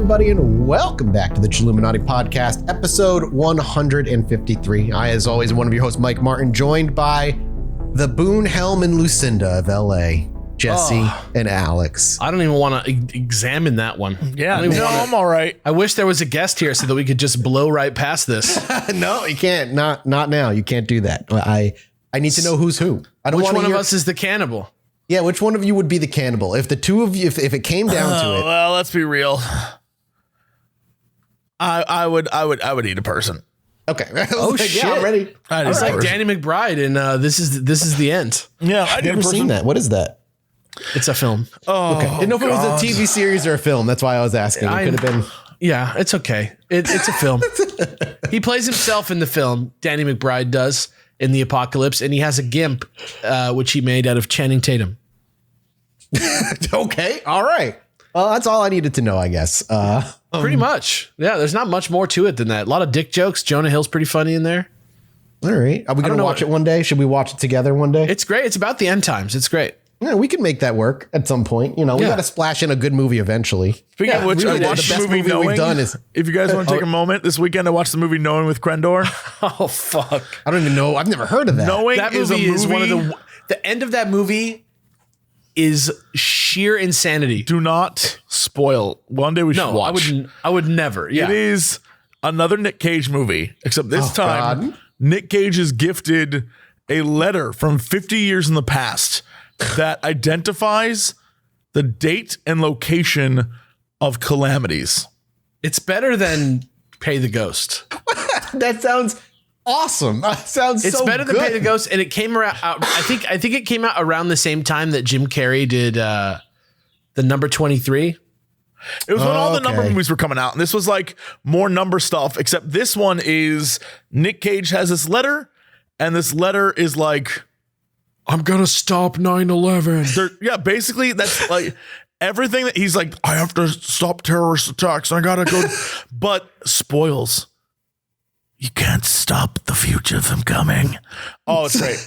everybody, and welcome back to the Chilluminati podcast, episode 153. I, as always, am one of your hosts, Mike Martin, joined by the Boone Helm and Lucinda of LA, Jesse and Alex. I don't even want to examine that one. Yeah, I'm all right. I wish there was a guest here so that we could just blow right past this. No, you can't. Not now. You can't do that. I need to know who's who. I don't Which want one of us is the cannibal? Yeah, which one of you would be the cannibal? If the two of you, if it came down to it. Well, let's be real. I would eat a person. Okay. Shit! Yeah, I'm ready. It's like Danny McBride, and this is the end. Yeah, I've never seen that. What is that? It's a film. Oh, okay. Didn't know if it was a TV series or a film. That's why I was asking. It could have been. Yeah, it's okay. It's a film. He plays himself in the film. Danny McBride does in the apocalypse, and he has a gimp, which he made out of Channing Tatum. Okay. All right. Well, that's all I needed to know, I guess. Pretty much. Yeah, there's not much more to it than that. A lot of dick jokes. Jonah Hill's pretty funny in there. All right. Are we going to watch it one day? Should we watch it together one day? It's great. It's about the end times. It's great. Yeah, we can make that work at some point. You know, we got to splash in a good movie eventually. Speaking of which, really, I watched the movie Knowing. We've done is, if you guys want to take a moment this weekend, I watched the movie Knowing with Crendor. Oh, fuck. I don't even know. I've never heard of that. Knowing that movie is one of the end of that movie is sheer insanity. Do not spoil. One day we should watch. I would never. Yeah. It is another Nick Cage movie, except this time God. Nick Cage is gifted a letter from 50 years in the past that identifies the date and location of calamities. It's better than Pay the Ghost. That sounds awesome. That sounds it's so better good. than Pay the Ghost, and it came around. I think it came out around the same time that Jim Carrey did the number 23. It was when all the number movies were coming out, and this was like more number stuff. Except this one is Nick Cage has this letter, and this letter is like, I'm gonna stop 9/11. Yeah, basically that's like everything that he's like, I have to stop terrorist attacks. I gotta go, but spoils. You can't stop the future from coming. Oh, it's great.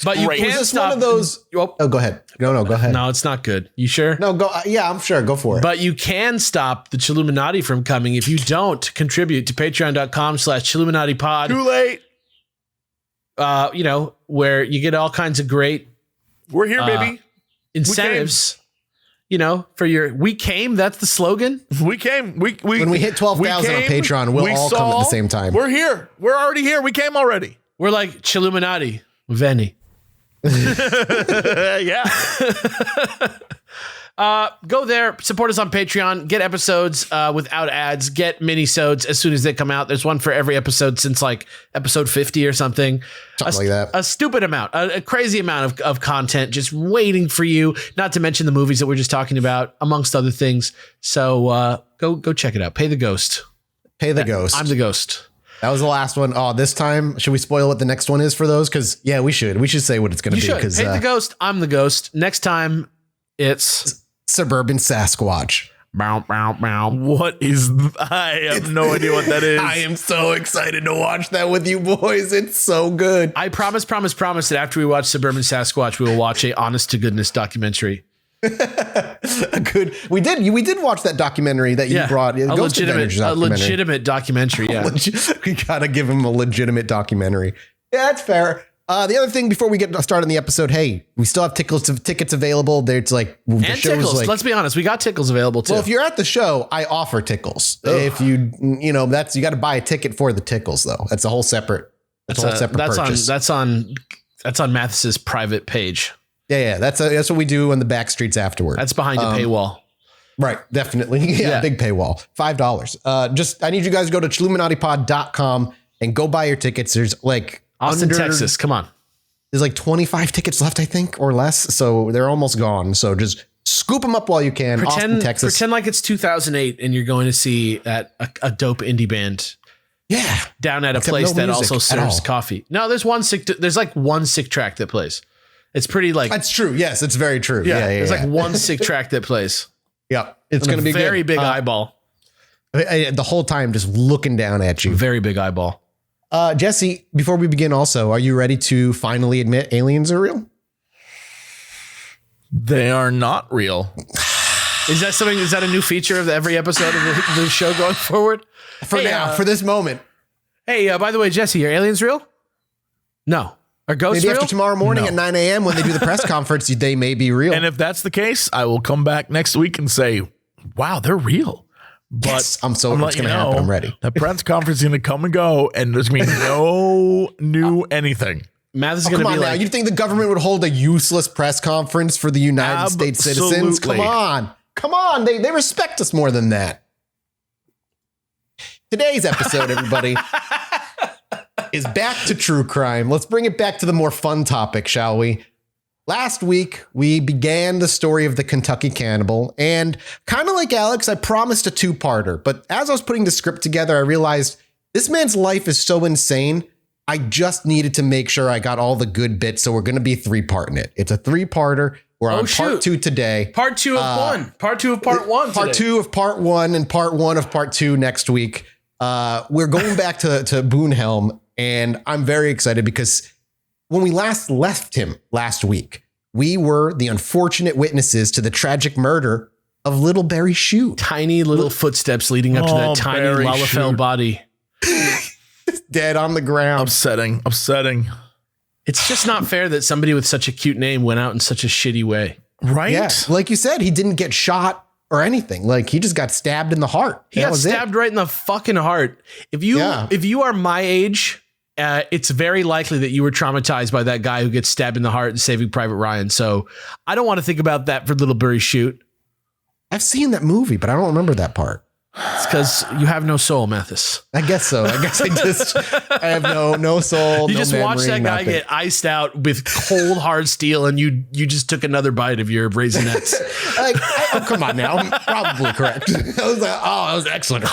But you can't stop one of those. Oh, go ahead. No, go ahead. No, it's not good. You sure? No, go. Yeah, I'm sure. Go for it. But you can stop the Chilluminati from coming if you don't contribute to patreon.com/ChilluminatiPod. Too late. You know, where you get all kinds of great we're here, baby. Incentives, you know, for your we came, that's the slogan. We came. We when we hit 12,000 on Patreon, we'll all come at the same time. We're here. We're already here. We came already. We're like Chilluminati, Venny. Yeah. Go there, support us on Patreon, get episodes without ads, get mini-sodes as soon as they come out. There's one for every episode since like episode 50 or something. Something like that. A stupid amount, a crazy amount of content just waiting for you, not to mention the movies that we're just talking about, amongst other things. So go check it out. Pay the Ghost. Pay the Ghost. I'm the Ghost. That was the last one. Oh, this time, should we spoil what the next one is for those? Because, yeah, we should. We should say what it's going to be. Pay the Ghost. I'm the Ghost. Next time, it's Suburban Sasquatch. Bow, bow, bow. What is... I have no idea what that is. I am so excited to watch that with you boys. It's so good. I promise that after we watch Suburban Sasquatch, we will watch a honest to goodness documentary. We did watch that documentary that you brought. A legitimate documentary. Yeah. We got to give him a legitimate documentary. Yeah, that's fair. The other thing before we get started in the episode, hey, we still have tickets available. There's like the and tickles. Like, let's be honest, we got tickles available too. Well, if you're at the show, I offer tickles. Ugh. If you that's you got to buy a ticket for the tickles though. That's a whole separate. That's purchase. That's on Mathis's private page. Yeah. That's what we do on the back streets afterward. That's behind a paywall. Right. Definitely. Yeah. Big paywall. $5. I need you guys to go to Chilluminatipod.com and go buy your tickets. There's like Austin, Texas. Come on. There's like 25 tickets left, I think, or less. So they're almost gone. So just scoop them up while you can. Austin, Texas. Pretend like it's 2008 and you're going to see a dope indie band. Yeah. Down at a place that also serves coffee. No, there's like one sick track that plays. It's pretty like. That's true. Yes, it's very true. Yeah. There's like one sick track that plays. Yeah. It's going to be very big eyeball. The whole time just looking down at you. Very big eyeball. Jesse, before we begin also, are you ready to finally admit aliens are real? They are not real. Is that something? Is that a new feature of every episode of the show going forward? For now, for this moment. Hey, by the way, Jesse, are aliens real? No. Are ghosts Maybe real? after tomorrow morning at 9 a.m. when they do the press conference, they may be real. And if that's the case, I will come back next week and say, wow, they're real. But yes, it's going to happen. I'm ready. The press conference is going to come and go, and there's going to be no new anything. Math is going to be now. You think the government would hold a useless press conference for the United States citizens? Come on. They respect us more than that. Today's episode, everybody, is back to true crime. Let's bring it back to the more fun topic, shall we? Last week, we began the story of the Kentucky Cannibal, and kind of like Alex, I promised a two-parter, but as I was putting the script together, I realized this man's life is so insane, I just needed to make sure I got all the good bits, so we're going to be three-parting it. It's a three-parter. We're on part 2 today. Part 2 of 1. Part 2 of part 1 today. Part 2 of part 1 and part 1 of part 2 next week. We're going back to Boone Helm, and I'm very excited because when we last left him last week, we were the unfortunate witnesses to the tragic murder of Little Barry Shute. Tiny little footsteps leading up to that tiny Lalafell body. Dead on the ground. Upsetting. It's just not fair that somebody with such a cute name went out in such a shitty way. Right? Yeah. Like you said, he didn't get shot or anything. Like he just got stabbed in the heart. He got stabbed right in the fucking heart. If you are my age, it's very likely that you were traumatized by that guy who gets stabbed in the heart in Saving Private Ryan. So I don't want to think about that for Little Barry Shute. I've seen that movie, but I don't remember that part. It's because you have no soul, Mathis. I guess so. I have no soul. You no just memory, watched that guy nothing. get iced out with cold, hard steel, and you just took another bite of your Raisinets. Come on now. I'm probably correct. I was like, that was excellent.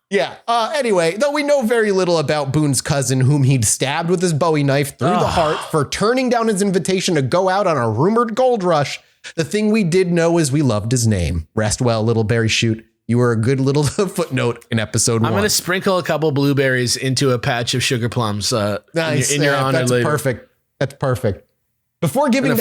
Yeah. Anyway, though we know very little about Boone's cousin, whom he'd stabbed with his Bowie knife through the heart for turning down his invitation to go out on a rumored gold rush, the thing we did know is we loved his name. Rest well, Little Barry Shute. You were a good little footnote in episode 1. I'm going to sprinkle a couple blueberries into a patch of sugar plums. Nice. In your honor that's later. Perfect. That's perfect. Before giving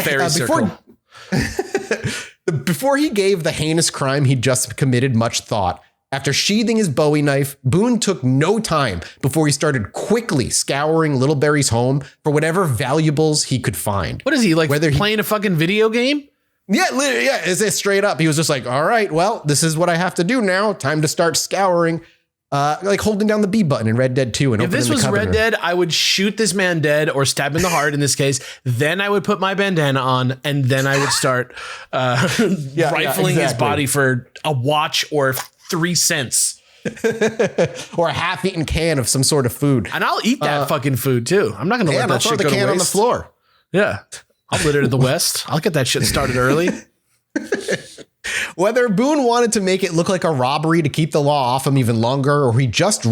before he gave the heinous crime he'd just committed much thought. After sheathing his Bowie knife, Boone took no time before he started quickly scouring Little Barry's home for whatever valuables he could find. What is he, like, playing a fucking video game? Yeah, literally, yeah, it's straight up. He was just like, all right, well, this is what I have to do now. Time to start scouring, like holding down the B button in Red Dead 2. And if this was Red Dead, I would shoot this man dead or stab him in the heart in this case. Then I would put my bandana on and then I would start rifling his body for a watch or 3 cents. Or a half-eaten can of some sort of food. And I'll eat that fucking food too. I'm not going to let that shit go to waste. I'll throw the can on the floor. Yeah. I'll litter to the west. I'll get that shit started early. Whether Boone wanted to make it look like a robbery to keep the law off him even longer, or he just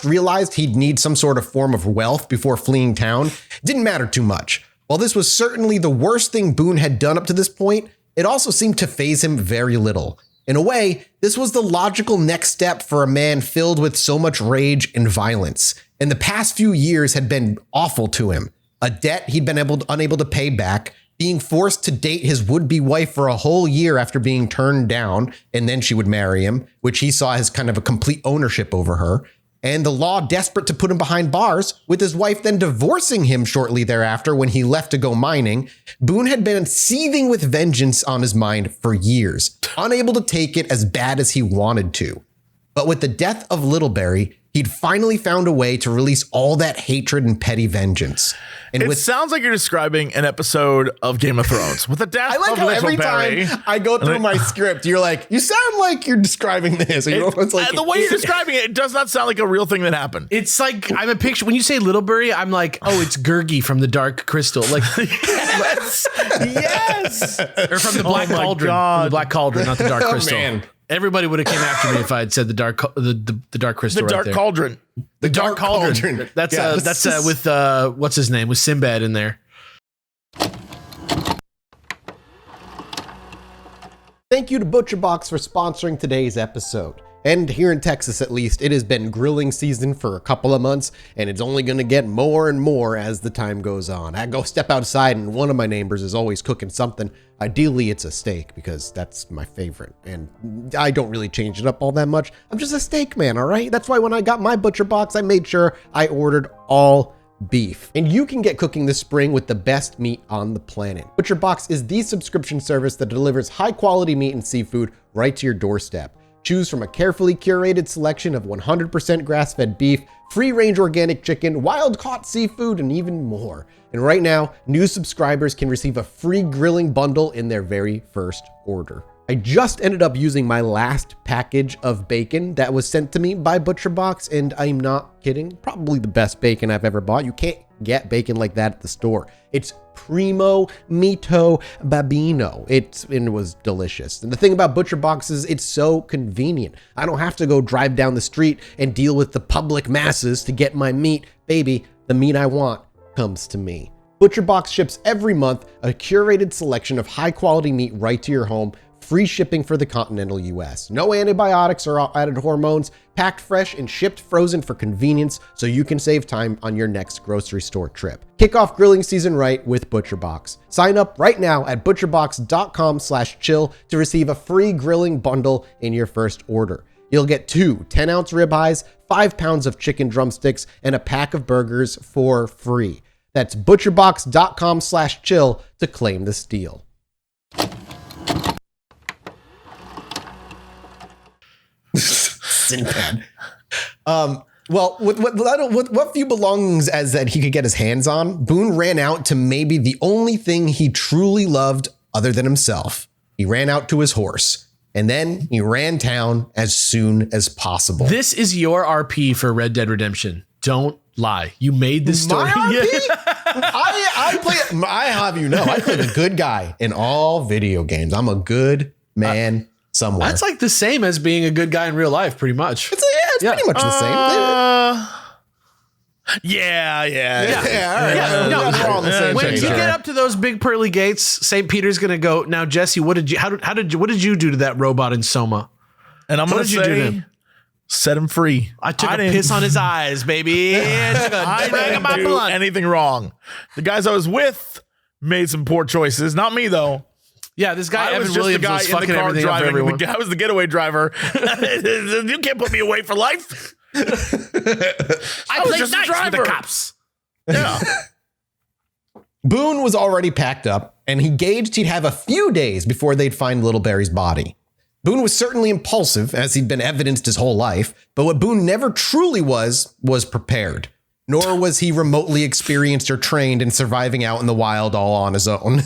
realized he'd need some sort of form of wealth before fleeing town, didn't matter too much. While this was certainly the worst thing Boone had done up to this point, it also seemed to faze him very little. In a way, this was the logical next step for a man filled with so much rage and violence. And the past few years had been awful to him. A debt he'd been unable to pay back, being forced to date his would-be wife for a whole year after being turned down, and then she would marry him, which he saw as kind of a complete ownership over her, and the law desperate to put him behind bars, with his wife then divorcing him shortly thereafter when he left to go mining. Boone had been seething with vengeance on his mind for years, unable to take it as bad as he wanted to. But with the death of Little Barry, he'd finally found a way to release all that hatred and petty vengeance. And it sounds like you're describing an episode of Game of Thrones with the death of Little every Barry. Time I go through my script, you're like, you sound like you're describing this. The way you're describing it, it does not sound like a real thing that happened. It's like, I'm a picture. When you say Little Barry, I'm like, oh, it's Gurgi from the Dark Crystal. Like, yes. Or from the Black Cauldron. From the Black Cauldron, not the Dark Crystal. Man. Everybody would have came after me if I had said the dark crystal. The Dark Cauldron. The Dark Cauldron. That's with what's his name, with Sinbad in there. Thank you to ButcherBox for sponsoring today's episode. And here in Texas, at least, it has been grilling season for a couple of months, and it's only going to get more and more as the time goes on. I go step outside, and one of my neighbors is always cooking something. Ideally, it's a steak, because that's my favorite, and I don't really change it up all that much. I'm just a steak man, all right? That's why when I got my ButcherBox, I made sure I ordered all beef. And you can get cooking this spring with the best meat on the planet. ButcherBox is the subscription service that delivers high-quality meat and seafood right to your doorstep. Choose from a carefully curated selection of 100% grass-fed beef, free-range organic chicken, wild-caught seafood, and even more. And right now, new subscribers can receive a free grilling bundle in their very first order. I just ended up using my last package of bacon that was sent to me by ButcherBox, and I'm not kidding. Probably the best bacon I've ever bought. You can't get bacon like that at the store. It's primo mito babino. It was delicious. And the thing about ButcherBox is it's so convenient. I don't have to go drive down the street and deal with the public masses to get my meat. Baby, the meat I want comes to me. ButcherBox ships every month a curated selection of high-quality meat right to your home. Free shipping for the continental US. No antibiotics or added hormones, packed fresh and shipped frozen for convenience so you can save time on your next grocery store trip. Kick off grilling season right with ButcherBox. Sign up right now at butcherbox.com/chill to receive a free grilling bundle in your first order. You'll get 2 10-ounce ribeyes, 5 pounds of chicken drumsticks, and a pack of burgers for free. That's butcherbox.com/chill to claim this deal. Sinbad. Well, with what few belongings as that he could get his hands on, Boone ran out to maybe the only thing he truly loved other than himself. He ran out to his horse, and then he ran town as soon as possible. This is your RP for Red Dead Redemption. Don't lie. You made this story. My RP? I have you know, I play the good guy in all video games. I'm a good man. Somewhere. That's like the same as being a good guy in real life, pretty much. It's pretty much the same. When you get up to those big pearly gates, St. Peter's gonna go. Now, Jesse, what did you do to that robot in Soma? And I'm gonna say, set him free. I took a piss on his eyes, baby. I didn't do anything wrong. The guys I was with made some poor choices. Not me though. Yeah, this guy Evan Williams was fucking everything up for everyone. I was the getaway driver. You can't put me away for life. I played nice with the cops. Yeah. Boone was already packed up, and he gauged he'd have a few days before they'd find Little Barry's body. Boone was certainly impulsive, as he'd been evidenced his whole life, but what Boone never truly was prepared. Nor was he remotely experienced or trained in surviving out in the wild all on his own.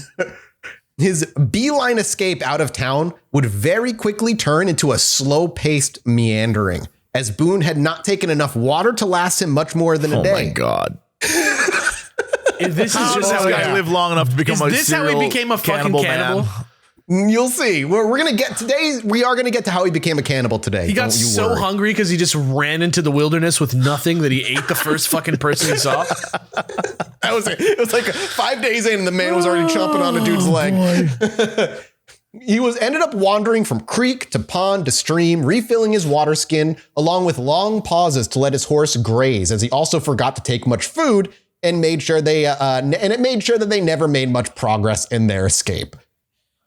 His beeline escape out of town would very quickly turn into a slow-paced meandering, as Boone had not taken enough water to last him much more than a day. Oh my God. This is just how I live long enough to become a Is this how he became a fucking cannibal? You'll see. We are going to get to how he became a cannibal today. He got so hungry because he just ran into the wilderness with nothing that he ate the first fucking person he saw. It was like 5 days in and the man was already chomping on a dude's leg. He ended up wandering from creek to pond to stream, refilling his water skin, along with long pauses to let his horse graze, as he also forgot to take much food and made sure it made sure that they never made much progress in their escape.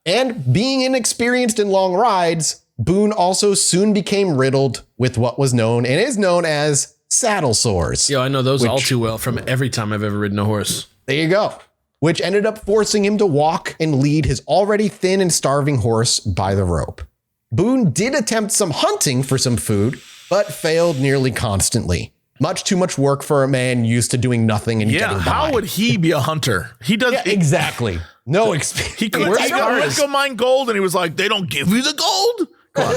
And being inexperienced in long rides, Boone also soon became riddled with what was known and is known as saddle sores. Yo, I know those all too well from every time I've ever ridden a horse. There you go. Which ended up forcing him to walk and lead his already thin and starving horse by the rope. Boone did attempt some hunting for some food, but failed nearly constantly. Much too much work for a man used to doing nothing and getting by. How would he be a hunter? He does exactly. No experience. He could. Let's go mine gold, and he was like, "They don't give you the gold." Come on.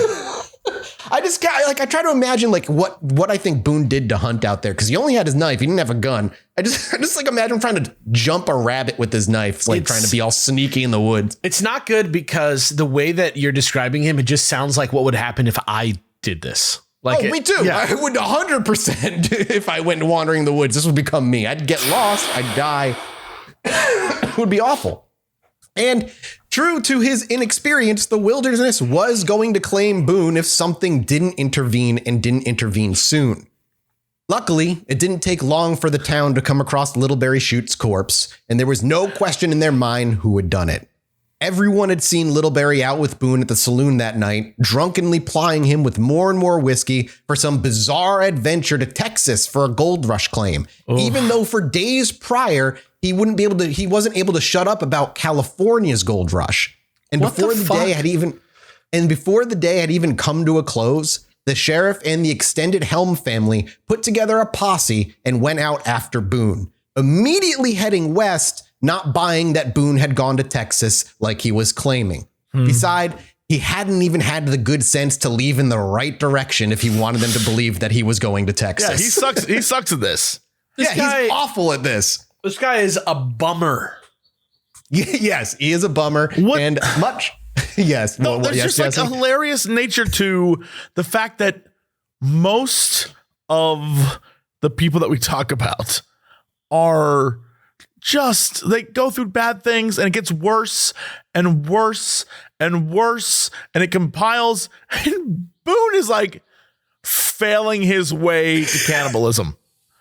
I try to imagine what I think Boone did to hunt out there, because he only had his knife. He didn't have a gun. I just imagine trying to jump a rabbit with his knife, trying to be all sneaky in the woods. It's not good because the way that you're describing him, it just sounds like what would happen if I did this. Me too. Yeah. I would 100% if I went wandering the woods. This would become me. I'd get lost. I'd die. It would be awful. And true to his inexperience, the wilderness was going to claim Boone if something didn't intervene and didn't intervene soon. Luckily, it didn't take long for the town to come across Littleberry Chute's corpse, and there was no question in their mind who had done it. Everyone had seen Littleberry out with Boone at the saloon that night, drunkenly plying him with more and more whiskey for some bizarre adventure to Texas for a gold rush claim, even though for days prior, he wasn't able to shut up about California's gold rush. And before the day had even come to a close, the sheriff and the extended Helm family put together a posse and went out after Boone, immediately heading west, not buying that Boone had gone to Texas like he was claiming. Besides, he hadn't even had the good sense to leave in the right direction if he wanted them to believe that he was going to Texas. Yeah, he sucks. He sucks at this. He's awful at this. This guy is a bummer. Yes, he is a bummer. And much. Yes. No, there's just like a hilarious nature to the fact that most of the people that we talk about are just, they go through bad things and it gets worse and worse and worse and it compiles. And Boone is like failing his way to cannibalism.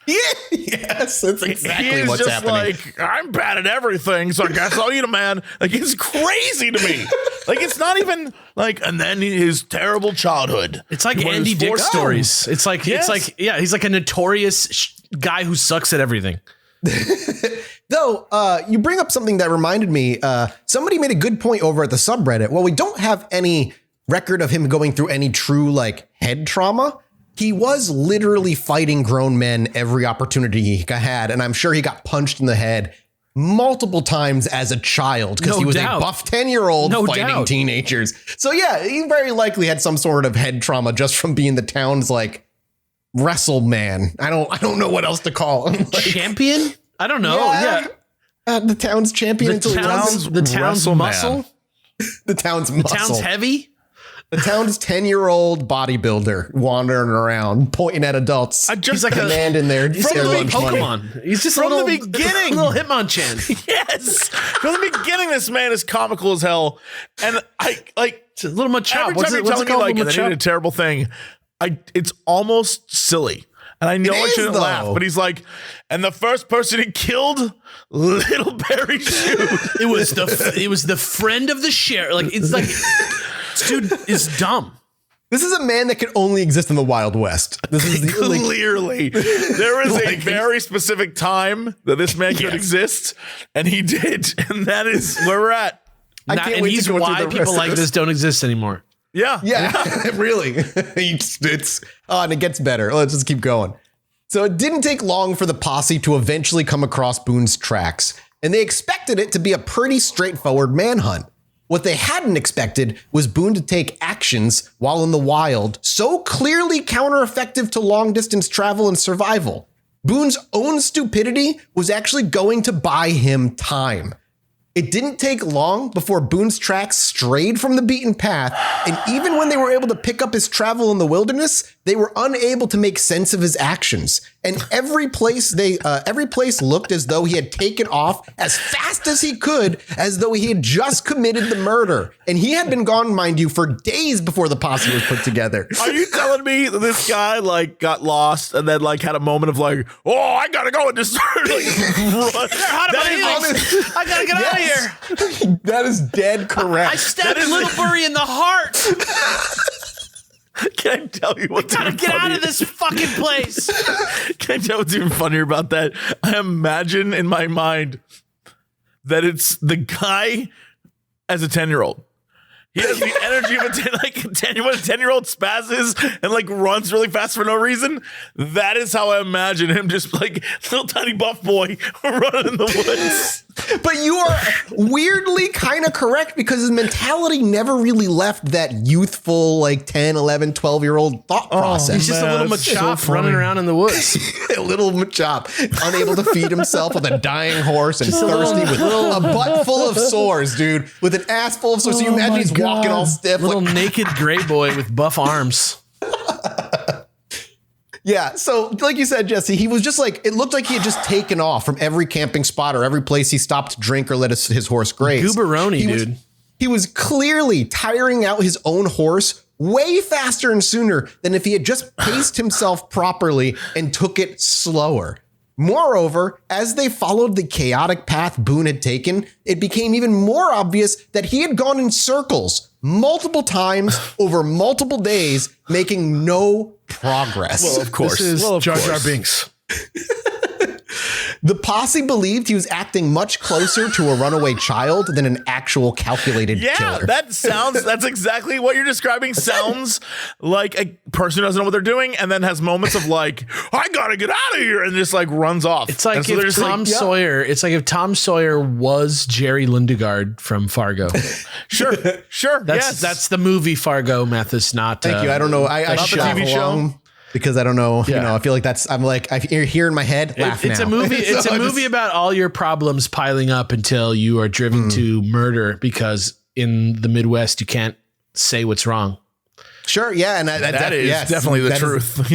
Yeah, yes, that's exactly what's just happening. Like, I'm bad at everything, so I guess I'll eat a man. Like, it's crazy to me. Like, it's not even like, and then his terrible childhood. It's like Andy Dick stories. It's like, he's like a notorious guy who sucks at everything. Though, you bring up something that reminded me, somebody made a good point over at the subreddit. Well, we don't have any record of him going through any true like head trauma. He was literally fighting grown men every opportunity he had, and I'm sure he got punched in the head multiple times as a child because he was a buff 10-year-old fighting teenagers. So yeah, he very likely had some sort of head trauma just from being the town's like wrestle man. I don't know what else to call him. Like, champion? I don't know. Yeah. The town's champion. The town's muscle. The town's muscle. The town's heavy. The town's 10-year-old bodybuilder wandering around, pointing at adults. He's like a man in there. From the Pokemon. He's just from the beginning. A little Hitmonchan. Yes. From the beginning, this man is comical as hell. And I like it's a little Machop. Every time you're telling me like they did a terrible thing, it's almost silly. And I know I shouldn't laugh, but he's like, and the first person he killed, Littleberry Chute. It was the friend of the sheriff. Like, it's like, this dude is dumb. This is a man that could only exist in the Wild West. This is clearly there is a very specific time that this man could exist, and he did, and that is where we're at. And he's why people like this don't exist anymore. Yeah. Really. And it gets better. Let's just keep going. So it didn't take long for the posse to eventually come across Boone's tracks, and they expected it to be a pretty straightforward manhunt. What they hadn't expected was Boone to take actions while in the wild so clearly counter-effective to long-distance travel and survival. Boone's own stupidity was actually going to buy him time. It didn't take long before Boone's tracks strayed from the beaten path, and even when they were able to pick up his travel in the wilderness, they were unable to make sense of his actions. And every place looked as though he had taken off as fast as he could, as though he had just committed the murder. And he had been gone, mind you, for days before the posse was put together. Are you telling me that this guy like got lost and then like had a moment of like, oh, I gotta go and just like, run. I gotta get out of here. That is dead correct. I stabbed Littleberry in the heart. Can I tell you what's gotta get out of this fucking place? Can I tell what's even funnier about that? I imagine in my mind that it's the guy as a 10-year-old. He has the energy of a 10-year-old spazzes and like runs really fast for no reason. That is how I imagine him, just like little tiny buff boy running in the woods. But you are weirdly kind of correct because his mentality never really left that youthful, like 10, 11, 12-year-old thought process. He's just a little Machop running around in the woods. A little Machop, unable to feed himself with a dying horse and thirsty with a butt full of sores, dude, with an ass full of sores. So you imagine he's walking all stiff. Little naked gray boy with buff arms. Yeah. So like you said, Jesse, he was just like, it looked like he had just taken off from every camping spot or every place he stopped to drink or let his horse graze. Gooberoni, dude. He was clearly tiring out his own horse way faster and sooner than if he had just paced himself properly and took it slower. Moreover, as they followed the chaotic path Boone had taken, it became even more obvious that he had gone in circles multiple times over multiple days, making no progress. Well, of course. This is Jar Jar Binks. The posse believed he was acting much closer to a runaway child than an actual calculated killer. That's exactly what you're describing. Sounds like a person who doesn't know what they're doing and then has moments of like, I gotta get out of here, and just like runs off. It's like if Tom Sawyer, it's like if Tom Sawyer was Jerry Lindegaard from Fargo. Sure. That's the movie Fargo, Mathis, not Thank you. I don't know. I not the TV show. Because I don't know, you know, I feel like I hear in my head, laugh It's now. a movie. It's a movie about all your problems piling up until you are driven to murder because in the Midwest, you can't say what's wrong. Sure. Yeah. And that is definitely the truth.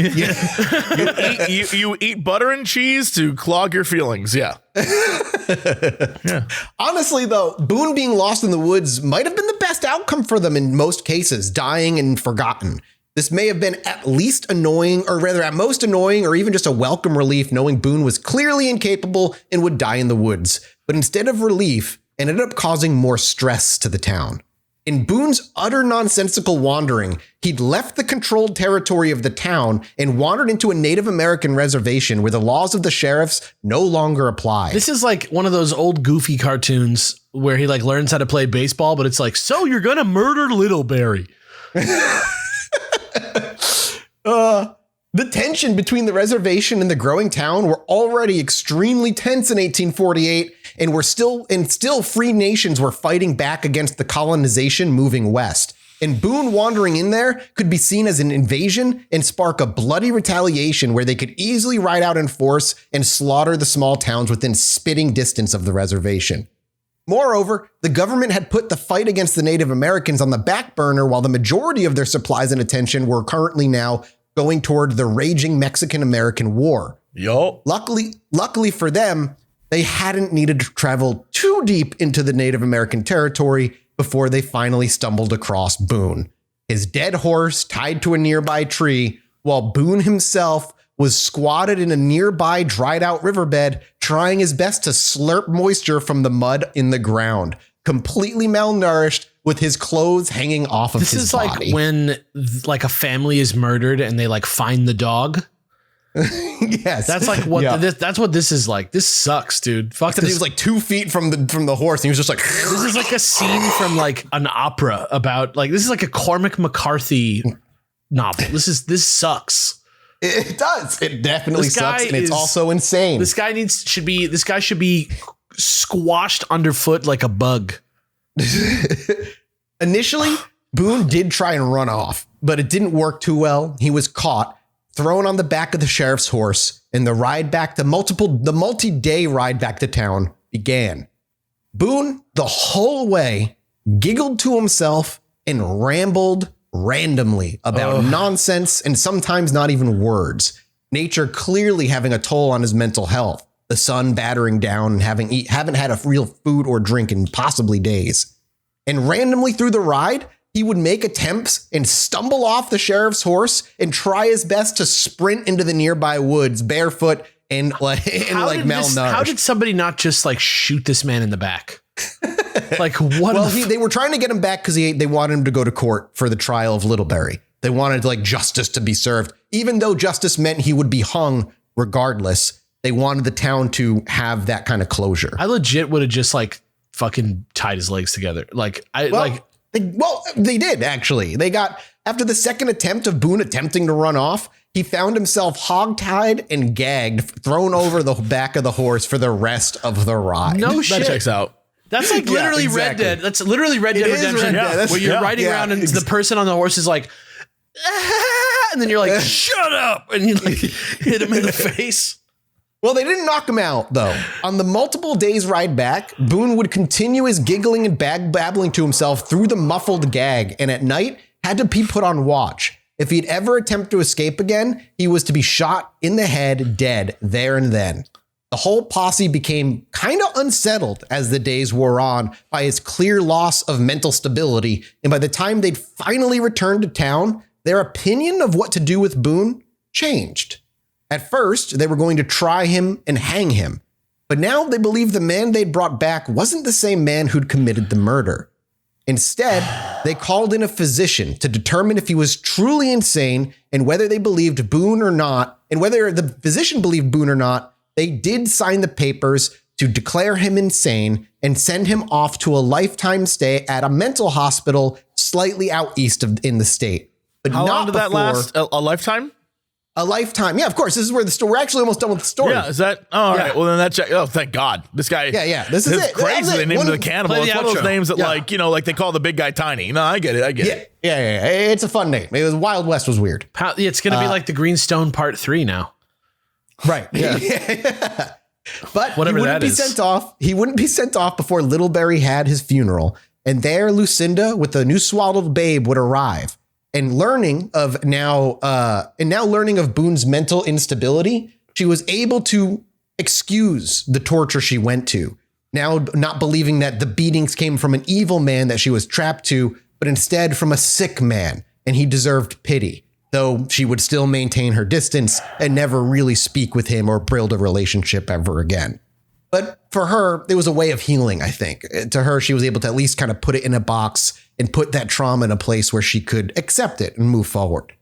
You eat butter and cheese to clog your feelings. Yeah. Yeah. Honestly, though, Boone being lost in the woods might have been the best outcome for them in most cases, dying and forgotten. This may have been at least annoying, or rather at most annoying, or even just a welcome relief knowing Boone was clearly incapable and would die in the woods. But instead of relief, it ended up causing more stress to the town. In Boone's utter nonsensical wandering, he'd left the controlled territory of the town and wandered into a Native American reservation where the laws of the sheriffs no longer apply. This is like one of those old goofy cartoons where he like learns how to play baseball, but it's like, so you're going to murder Little Barry. The tension between the reservation and the growing town were already extremely tense in 1848, and still free nations were fighting back against the colonization moving west. And Boone wandering in there could be seen as an invasion and spark a bloody retaliation where they could easily ride out in force and slaughter the small towns within spitting distance of the reservation. Moreover, the government had put the fight against the Native Americans on the back burner while the majority of their supplies and attention were currently now going toward the raging Mexican-American War. Luckily for them, they hadn't needed to travel too deep into the Native American territory before they finally stumbled across Boone, his dead horse tied to a nearby tree, while Boone himself was squatted in a nearby dried out riverbed, trying his best to slurp moisture from the mud in the ground, completely malnourished with his clothes hanging off of his body. This is like when like a family is murdered and they like find the dog. Yes. That's like what that's what this is like. This sucks, dude. Fuck this. He was like 2 feet from the horse and he was just like, this is like a scene from like an opera about like, this is like a Cormac McCarthy novel. This sucks. It does. It definitely sucks, and it's also insane. This guy should be squashed underfoot like a bug. Initially, Boone did try and run off, but it didn't work too well. He was caught, thrown on the back of the sheriff's horse, and the multi-day ride back to town began. Boone, the whole way, giggled to himself and rambled randomly about nonsense and sometimes not even words. Nature clearly having a toll on his mental health. The sun battering down and haven't had a real food or drink in possibly days. And randomly through the ride, he would make attempts and stumble off the sheriff's horse and try his best to sprint into the nearby woods barefoot and malnourished. How did somebody not just like shoot this man in the back? Like what? Well, they were trying to get him back because they wanted him to go to court for the trial of Little Barry. They wanted like justice to be served, even though justice meant he would be hung regardless. They wanted the town to have that kind of closure. I legit would have just like fucking tied his legs together. They did actually. They got, after the second attempt of Boone attempting to run off, he found himself hogtied and gagged, thrown over the back of the horse for the rest of the ride. No shit. That checks out. That's like literally exactly. Red Dead. That's literally Red Dead Redemption, where you're riding around and the person on the horse is like, and then you're like, shut up, and you like hit him in the face. Well, they didn't knock him out, though. On the multiple days ride back, Boone would continue his giggling and babbling to himself through the muffled gag, and at night had to be put on watch. If he'd ever attempt to escape again, he was to be shot in the head, dead there and then. The whole posse became kind of unsettled as the days wore on by his clear loss of mental stability, and by the time they'd finally returned to town, their opinion of what to do with Boone changed. At first, they were going to try him and hang him, but now they believed the man they'd brought back wasn't the same man who'd committed the murder. Instead, they called in a physician to determine if he was truly insane and whether they believed Boone or not, and whether the physician believed Boone or not. They did sign the papers to declare him insane and send him off to a lifetime stay at a mental hospital slightly out east in the state. But how not long did that last? A lifetime? A lifetime. Yeah, of course. This is where the story. We're actually almost done with the story. Yeah, is that? Oh, all right. Well, then that check. Oh, thank God. This guy. Yeah. This is it. Crazy. They named him the Cannibal. It's one of those names that, yeah. like they call the big guy Tiny. No, I get it. Yeah. It's a fun name. It was Wild West was weird. It's going to be like the Greenstone Part 3 now. Right. Yeah. But whatever he wouldn't that be is. sent off. He wouldn't be sent off before Littleberry had his funeral. And there, Lucinda, with the new swaddled babe, would arrive. And learning of Boone's mental instability, she was able to excuse the torture she went to. Now, not believing that the beatings came from an evil man that she was trapped to, but instead from a sick man, and he deserved pity. Though she would still maintain her distance and never really speak with him or build a relationship ever again. But for her, it was a way of healing, I think. To her, she was able to at least kind of put it in a box and put that trauma in a place where she could accept it and move forward.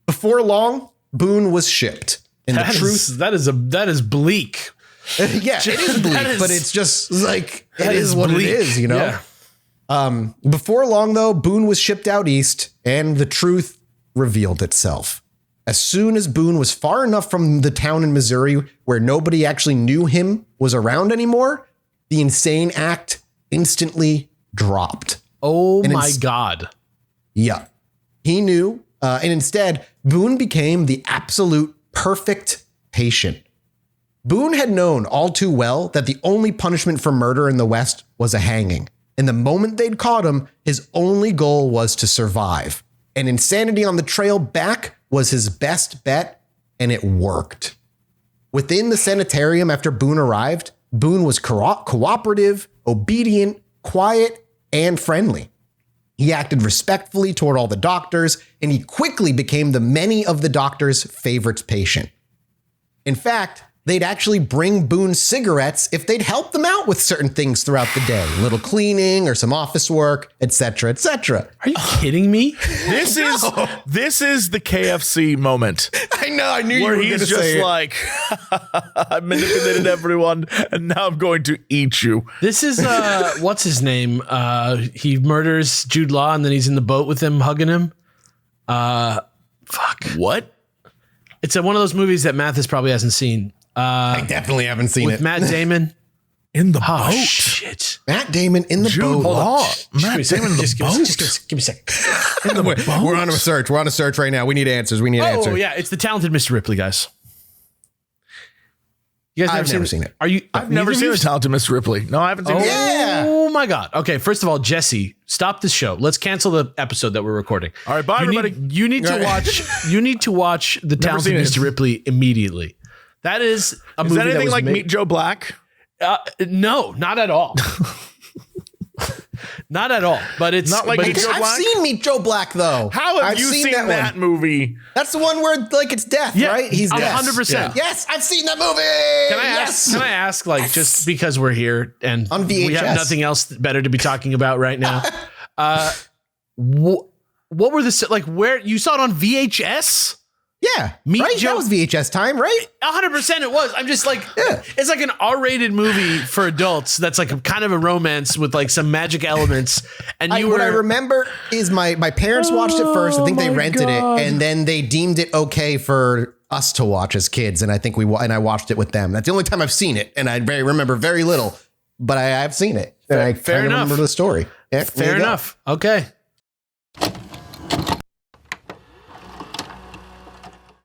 Before long, Boone was shipped. And that is bleak. Yeah, it is bleak, but it's just like, it is what bleak. it is, you know? Yeah. Before long, though, Boone was shipped out east, and the truth revealed itself. As soon as Boone was far enough from the town in Missouri where nobody actually knew him was around anymore, the insane act instantly dropped. Oh my God. Yeah. He knew, and instead, Boone became the absolute perfect patient. Boone had known all too well that the only punishment for murder in the West was a hanging. And the moment they'd caught him, his only goal was to survive. And insanity on the trail back was his best bet, and it worked. Within the sanitarium after Boone arrived, Boone was cooperative, obedient, quiet, and friendly. He acted respectfully toward all the doctors, and he quickly became many of the doctors' favorite patient. In fact, they'd actually bring Boone cigarettes if they'd help them out with certain things throughout the day, a little cleaning or some office work, etc., etc. Are you kidding me? This is the KFC moment. I know, I knew you were going to say it. Where he's just like, I manipulated everyone, and now I'm going to eat you. This is, what's his name? He murders Jude Law, and then he's in the boat with him, hugging him. Fuck. What? It's one of those movies that Mathis probably hasn't seen. I definitely haven't seen with it. Matt Damon in the boat. Shit. Matt Damon in the boat. Hold on. Matt Damon in the boat. Just give me a second. In the boat. We're on a search. We're on a search right now. We need answers. We need answers. Oh yeah, it's the talented Mr. Ripley, guys. You guys I've never seen it. Are you? I've never seen the talented Mr. Ripley. No, I haven't seen it. Yeah. Oh my God. Okay, first of all, Jesse, stop this show. Let's cancel the episode that we're recording. All right, bye everybody. You need to watch. You need to watch the talented Mr. Ripley immediately. That is a movie. Is that anything that was like Meet Joe Black? No, not at all. Not at all. But it's not like Meet Joe Black. I've seen Meet Joe Black though. How have you seen that movie? That's the one where like it's death, right? He's death. 100%. Yes, I've seen that movie. Can I ask, like, just because we're here and on VHS. We have nothing else better to be talking about right now. What were the like? Where you saw it on VHS? Yeah, Meet Joe. That was VHS time, right? 100% it was. I'm just like, It's like an R-rated movie for adults that's like kind of a romance with like some magic elements. And what I remember is my parents watched it first. I think they rented it, and then they deemed it okay for us to watch as kids. And I think I watched it with them. That's the only time I've seen it, and I remember very little, but I've seen it. And I fair enough. Remember the story. Yeah, fair enough. Okay.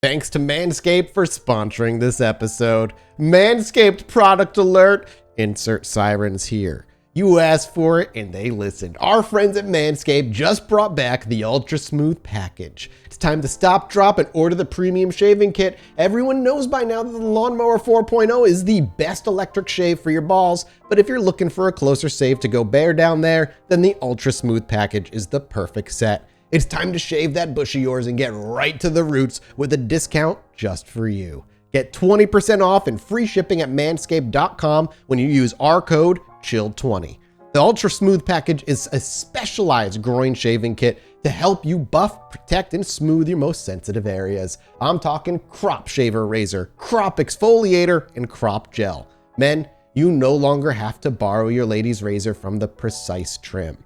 Thanks to Manscaped for sponsoring this episode. Manscaped product alert. Insert sirens here. You asked for it and they listened. Our friends at Manscaped just brought back the Ultra Smooth package. It's time to stop, drop, and order the premium shaving kit. Everyone knows by now that the Lawnmower 4.0 is the best electric shave for your balls, but if you're looking for a closer shave to go bare down there, then the Ultra Smooth package is the perfect set. It's time to shave that bush of yours and get right to the roots with a discount just for you. Get 20% off and free shipping at manscaped.com when you use our code CHILLED20. The Ultra Smooth package is a specialized groin shaving kit to help you buff, protect, and smooth your most sensitive areas. I'm talking crop shaver razor, crop exfoliator, and crop gel. Men, you no longer have to borrow your lady's razor from the precise trim.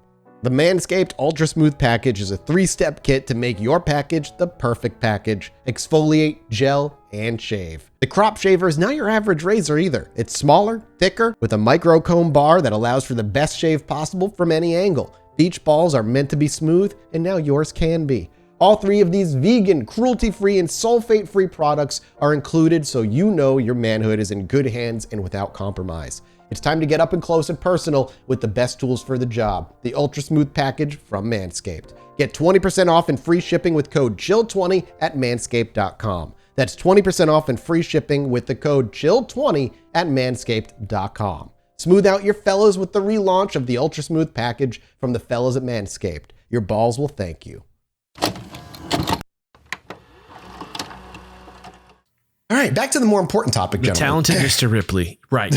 The Manscaped Ultra Smooth package is a 3-step kit to make your package the perfect package. Exfoliate, gel, and shave. The crop shaver is not your average razor either. It's smaller, thicker, with a micro comb bar that allows for the best shave possible from any angle. Beach balls are meant to be smooth, and now yours can be. All 3 of these vegan, cruelty-free, and sulfate-free products are included so you know your manhood is in good hands and without compromise. It's time to get up and close and personal with the best tools for the job, the Ultra Smooth package from Manscaped. Get 20% off and free shipping with code CHILL20 at manscaped.com. That's 20% off and free shipping with the code CHILL20 at manscaped.com. Smooth out your fellas with the relaunch of the Ultra Smooth package from the fellas at Manscaped. Your balls will thank you. All right, back to the more important topic, the gentlemen. Talented Mr. Ripley. Right.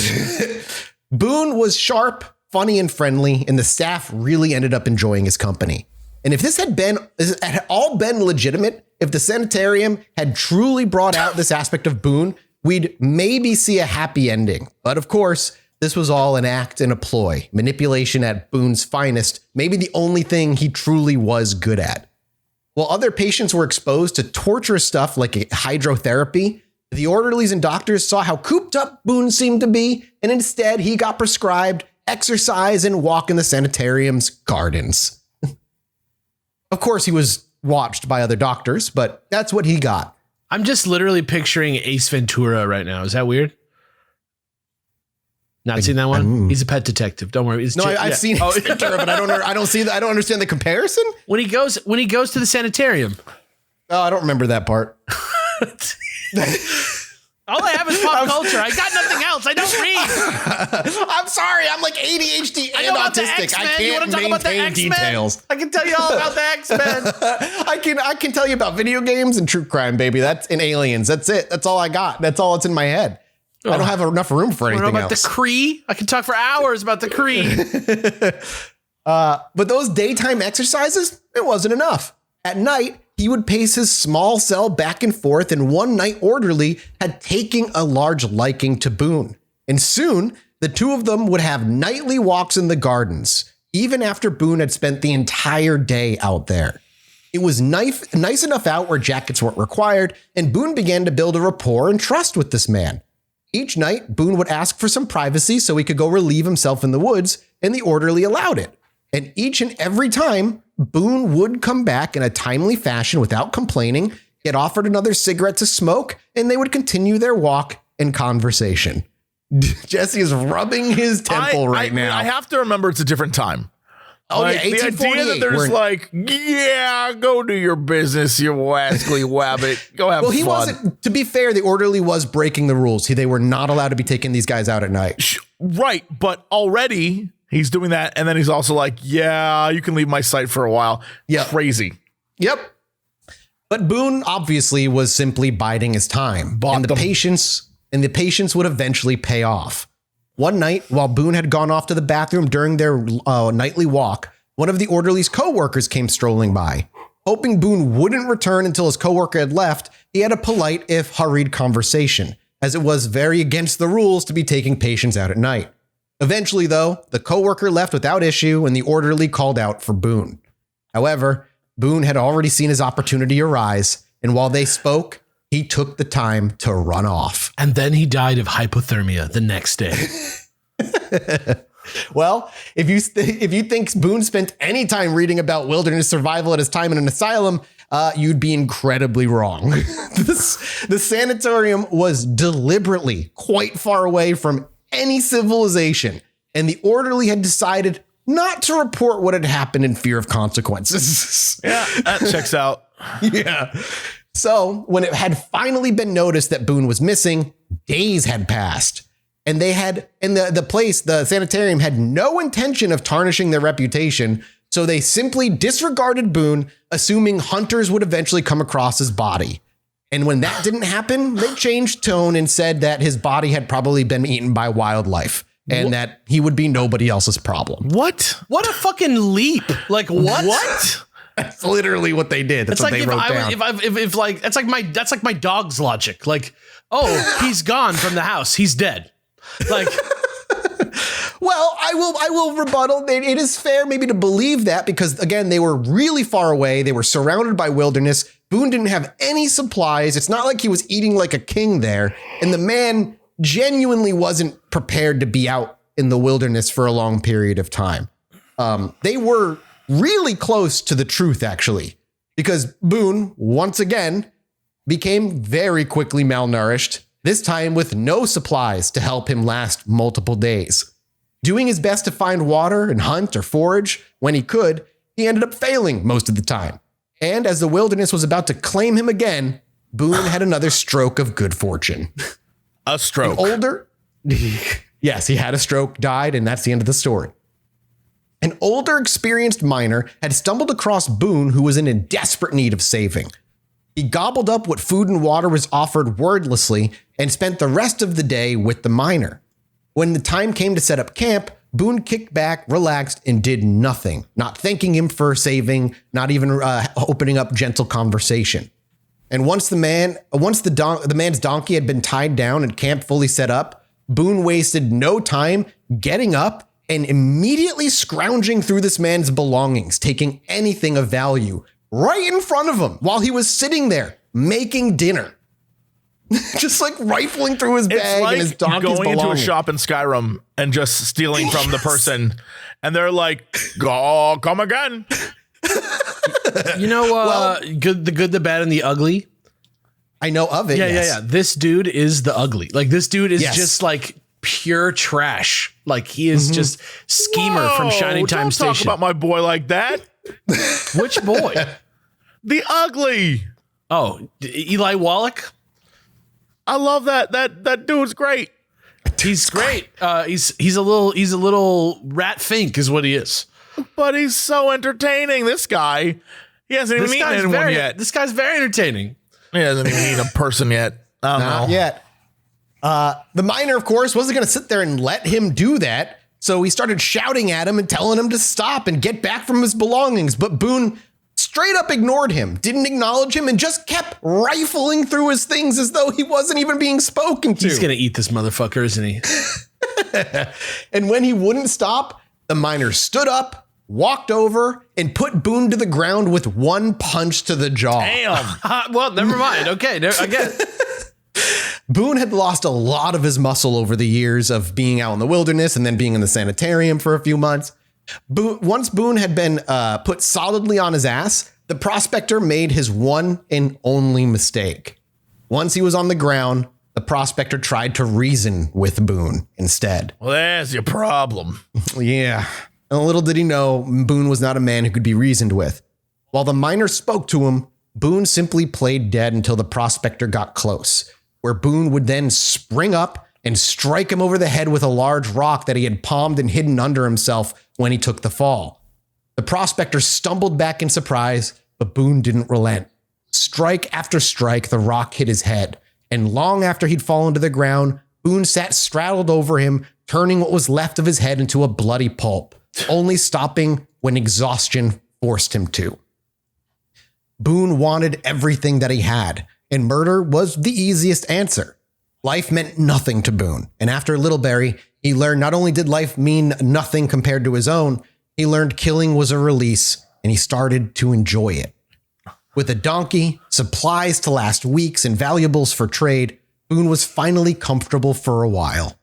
Boone was sharp, funny, and friendly, and the staff really ended up enjoying his company. And if this had all been legitimate, if the sanitarium had truly brought out this aspect of Boone, we'd maybe see a happy ending. But of course, this was all an act and a ploy, manipulation at Boone's finest, maybe the only thing he truly was good at. While other patients were exposed to torturous stuff like hydrotherapy, the orderlies and doctors saw how cooped up Boone seemed to be, and instead he got prescribed exercise and walk in the sanitarium's gardens. Of course, he was watched by other doctors, but that's what he got. I'm just literally picturing Ace Ventura right now. Is that weird? Not seen that one? He's a pet detective. Don't worry. I've seen Ace Ventura, but I don't see that. I don't understand the comparison. When he goes to the sanitarium. Oh, I don't remember that part. All I have is pop culture. I got nothing else. I don't read. I'm sorry. I'm like ADHD and autistic. I can't maintain details. I can tell you all about the X-Men. I can tell you about video games and true crime, baby. That's in Aliens. That's it. That's all I got. That's all that's in my head. I don't have enough room for anything about else. The Kree? I can talk for hours about the Kree. But those daytime exercises, it wasn't enough. At night, he would pace his small cell back and forth, and one night orderly had taken a large liking to Boone. And soon, the two of them would have nightly walks in the gardens, even after Boone had spent the entire day out there. It was nice enough out where jackets weren't required, and Boone began to build a rapport and trust with this man. Each night, Boone would ask for some privacy so he could go relieve himself in the woods, and the orderly allowed it. And each and every time, Boone would come back in a timely fashion without complaining, get offered another cigarette to smoke, and they would continue their walk and conversation. Jesse is rubbing his temple right now. I have to remember it's a different time. Oh, like, yeah, 1848. The idea that they're just like, yeah, go do your business, you wascally wabbit. Go have fun. Well, he wasn't, to be fair, the orderly was breaking the rules. They were not allowed to be taking these guys out at night. Right, but already he's doing that, and then he's also like, yeah, you can leave my site for a while. Yep. Crazy. Yep. But Boone obviously was simply biding his time. And the patience would eventually pay off. One night, while Boone had gone off to the bathroom during their nightly walk, one of the orderly's co-workers came strolling by. Hoping Boone wouldn't return until his co-worker had left, he had a polite, if hurried, conversation, as it was very against the rules to be taking patients out at night. Eventually, though, the co-worker left without issue and the orderly called out for Boone. However, Boone had already seen his opportunity arise, and while they spoke, he took the time to run off. And then he died of hypothermia the next day. Well, if you think Boone spent any time reading about wilderness survival at his time in an asylum, you'd be incredibly wrong. The sanatorium was deliberately quite far away from any civilization, and the orderly had decided not to report what had happened in fear of consequences. Yeah, that checks out. Yeah. So when it had finally been noticed that Boone was missing, days had passed. And they had, and the sanitarium had no intention of tarnishing their reputation. So they simply disregarded Boone, assuming hunters would eventually come across his body. And when that didn't happen, they changed tone and said that his body had probably been eaten by wildlife and that he would be nobody else's problem. What? What a fucking leap. Like, what? What? That's literally what they did. That's what they wrote down. If like, that's like my dog's logic. Like, oh, he's gone from the house. He's dead. Like, well, I will rebuttal. It is fair maybe to believe that because, again, they were really far away. They were surrounded by wilderness. Boone didn't have any supplies. It's not like he was eating like a king there. And the man genuinely wasn't prepared to be out in the wilderness for a long period of time. They were really close to the truth, actually, because Boone, once again, became very quickly malnourished, this time with no supplies to help him last multiple days. Doing his best to find water and hunt or forage when he could, he ended up failing most of the time. And as the wilderness was about to claim him again, Boone had another stroke of good fortune. A stroke. Yes, he had a stroke, died, and that's the end of the story. An older, experienced miner had stumbled across Boone, who was in desperate need of saving. He gobbled up what food and water was offered wordlessly and spent the rest of the day with the miner. When the time came to set up camp, Boone kicked back, relaxed, and did nothing, not thanking him for saving, not even opening up gentle conversation. And once the man's donkey had been tied down and camp fully set up, Boone wasted no time getting up and immediately scrounging through this man's belongings, taking anything of value right in front of him while he was sitting there making dinner. Just like rifling through his bag and his donkey's belongings. Going into a shop in Skyrim and just stealing from the person, and they're like, "Go, come again." You know, the good, the bad, and the ugly. I know of it. Yeah. This dude is the ugly. Like, this dude is just like pure trash. Like, he is just schemer from Shining Time Station. Don't talk about my boy like that. Which boy? The ugly. Oh, Eli Wallach. I love that. That dude's great. He's great. He's a little rat fink is what he is. But he's so entertaining. This guy, he hasn't even eaten anyone yet. This guy's very entertaining. He hasn't even eaten a person yet. Not yet. The miner, of course, wasn't going to sit there and let him do that. So he started shouting at him and telling him to stop and get back from his belongings. But Boone straight up ignored him, didn't acknowledge him, and just kept rifling through his things as though he wasn't even being spoken to. He's going to eat this motherfucker, isn't he? And when he wouldn't stop, the miner stood up, walked over, and put Boone to the ground with one punch to the jaw. Damn. Well, never mind. Okay, again. Boone had lost a lot of his muscle over the years of being out in the wilderness and then being in the sanitarium for a few months. Once Boone had been put solidly on his ass, the prospector made his one and only mistake. Once he was on the ground, the prospector tried to reason with Boone instead. Well, there's your problem. Yeah. And little did he know, Boone was not a man who could be reasoned with. While the miner spoke to him, Boone simply played dead until the prospector got close, where Boone would then spring up and strike him over the head with a large rock that he had palmed and hidden under himself when he took the fall. The prospector stumbled back in surprise, but Boone didn't relent. Strike after strike, the rock hit his head, and long after he'd fallen to the ground, Boone sat straddled over him, turning what was left of his head into a bloody pulp, only stopping when exhaustion forced him to. Boone wanted everything that he had, and murder was the easiest answer. Life meant nothing to Boone, and after Littlebury, he learned not only did life mean nothing compared to his own, he learned killing was a release, and he started to enjoy it. With a donkey, supplies to last weeks, and valuables for trade, Boone was finally comfortable for a while.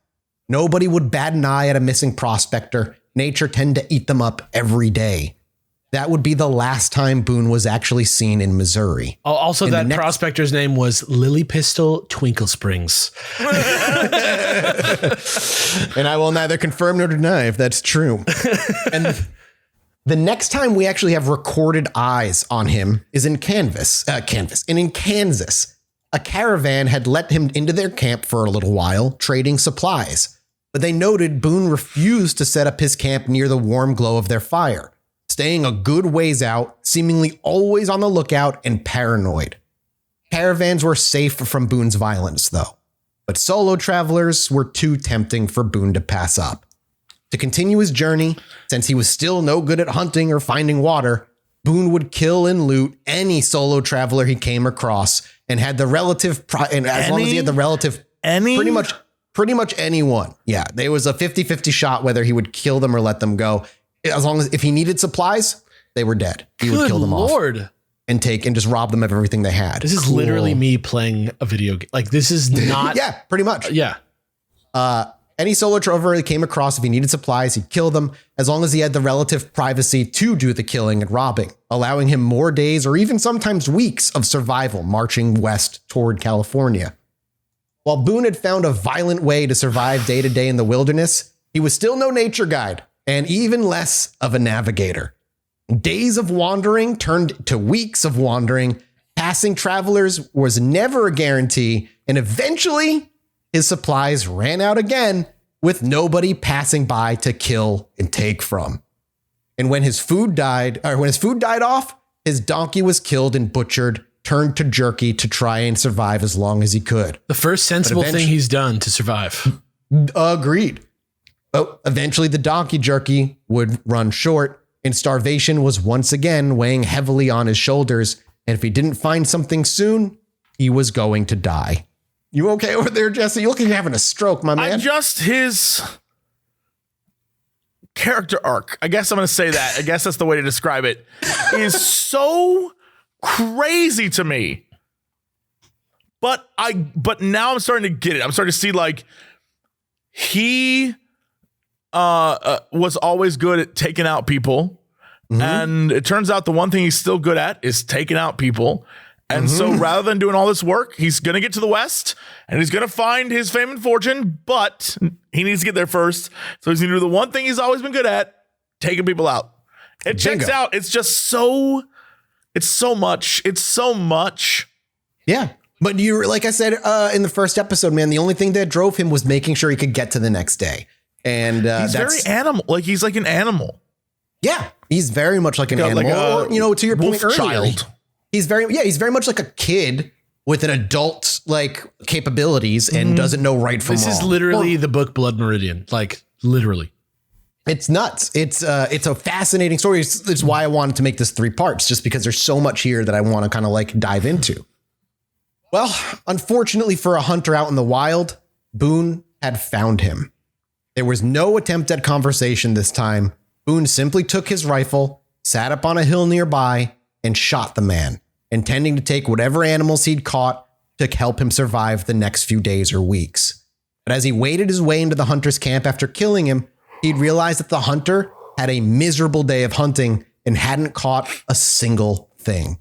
Nobody would bat an eye at a missing prospector. Nature tended to eat them up every day. that would be the last time Boone was actually seen in Missouri. Oh, also, that prospector's name was Lily Pistol Twinkle Springs. And I will neither confirm nor deny if that's true. And the next time we actually have recorded eyes on him is in Kansas. A caravan had let him into their camp for a little while, trading supplies. But they noted Boone refused to set up his camp near the warm glow of their fire, staying a good ways out, seemingly always on the lookout and paranoid. Caravans were safe from Boone's violence, though, but solo travelers were too tempting for Boone to pass up. To continue his journey, since he was still no good at hunting or finding water, Boone would kill and loot any solo traveler he came across, and had the relative, and as long as he had the relative, pretty much anyone. Yeah, there was a 50-50 shot whether he would kill them or let them go. As long as if he needed supplies, they were dead. He would kill them off and just rob them of everything they had. This is literally me playing a video game. Like, this is not. Yeah, pretty much. Yeah. Any solo traveler he came across, if he needed supplies, he'd kill them, as long as he had the relative privacy to do the killing and robbing, allowing him more days or even sometimes weeks of survival marching west toward California. While Boone had found a violent way to survive day to day in the wilderness, he was still no nature guide and even less of a navigator. Days of wandering turned to weeks of wandering. Passing travelers was never a guarantee, and eventually his supplies ran out again with nobody passing by to kill and take from. And when his food died off, his donkey was killed and butchered, turned to jerky to try and survive as long as he could. The first sensible thing he's done to survive. Agreed. But eventually the donkey jerky would run short, and starvation was once again weighing heavily on his shoulders. And if he didn't find something soon, he was going to die. You okay over there, Jesse? You look like you're having a stroke, my man. Just his character arc, I guess I'm going to say that. I guess that's the way to describe it, is so crazy to me. But now I'm starting to get it. I'm starting to see, like, he was always good at taking out people. Mm-hmm. And it turns out the one thing he's still good at is taking out people. And so rather than doing all this work, he's going to get to the West and he's going to find his fame and fortune, but he needs to get there first. So he's going to do the one thing he's always been good at, taking people out. It checks out. It's just it's so much. Yeah. But like I said in the first episode, man, the only thing that drove him was making sure he could get to the next day. And he's very animal. Like, he's like an animal. Yeah. He's very much like an animal. Or, to your point earlier. Child. He's very much like a kid with an adult like capabilities and doesn't know right from wrong. This is literally the book Blood Meridian, like literally. It's nuts. It's a fascinating story. It's why I wanted to make this 3 parts, just because there's so much here that I want to kind of like dive into. Well, unfortunately for a hunter out in the wild, Boone had found him. There was no attempt at conversation this time. Boone simply took his rifle, sat up on a hill nearby, and shot the man, intending to take whatever animals he'd caught to help him survive the next few days or weeks. But as he waded his way into the hunter's camp after killing him, he'd realized that the hunter had a miserable day of hunting and hadn't caught a single thing.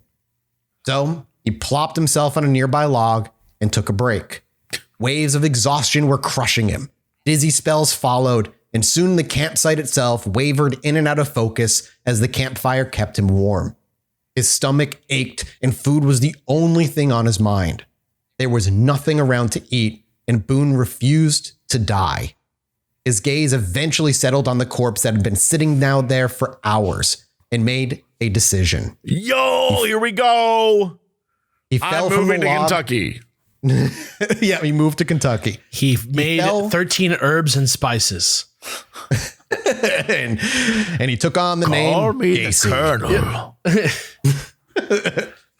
So he plopped himself on a nearby log and took a break. Waves of exhaustion were crushing him. Dizzy spells followed, and soon the campsite itself wavered in and out of focus as the campfire kept him warm. His stomach ached, and food was the only thing on his mind. There was nothing around to eat, and Boone refused to die. His gaze eventually settled on the corpse that had been sitting down there for hours and made a decision. Here we go. He fell from the log. Kentucky. Yeah, he moved to Kentucky. He made 13 herbs and spices. and he took on the name Gacy. The Colonel.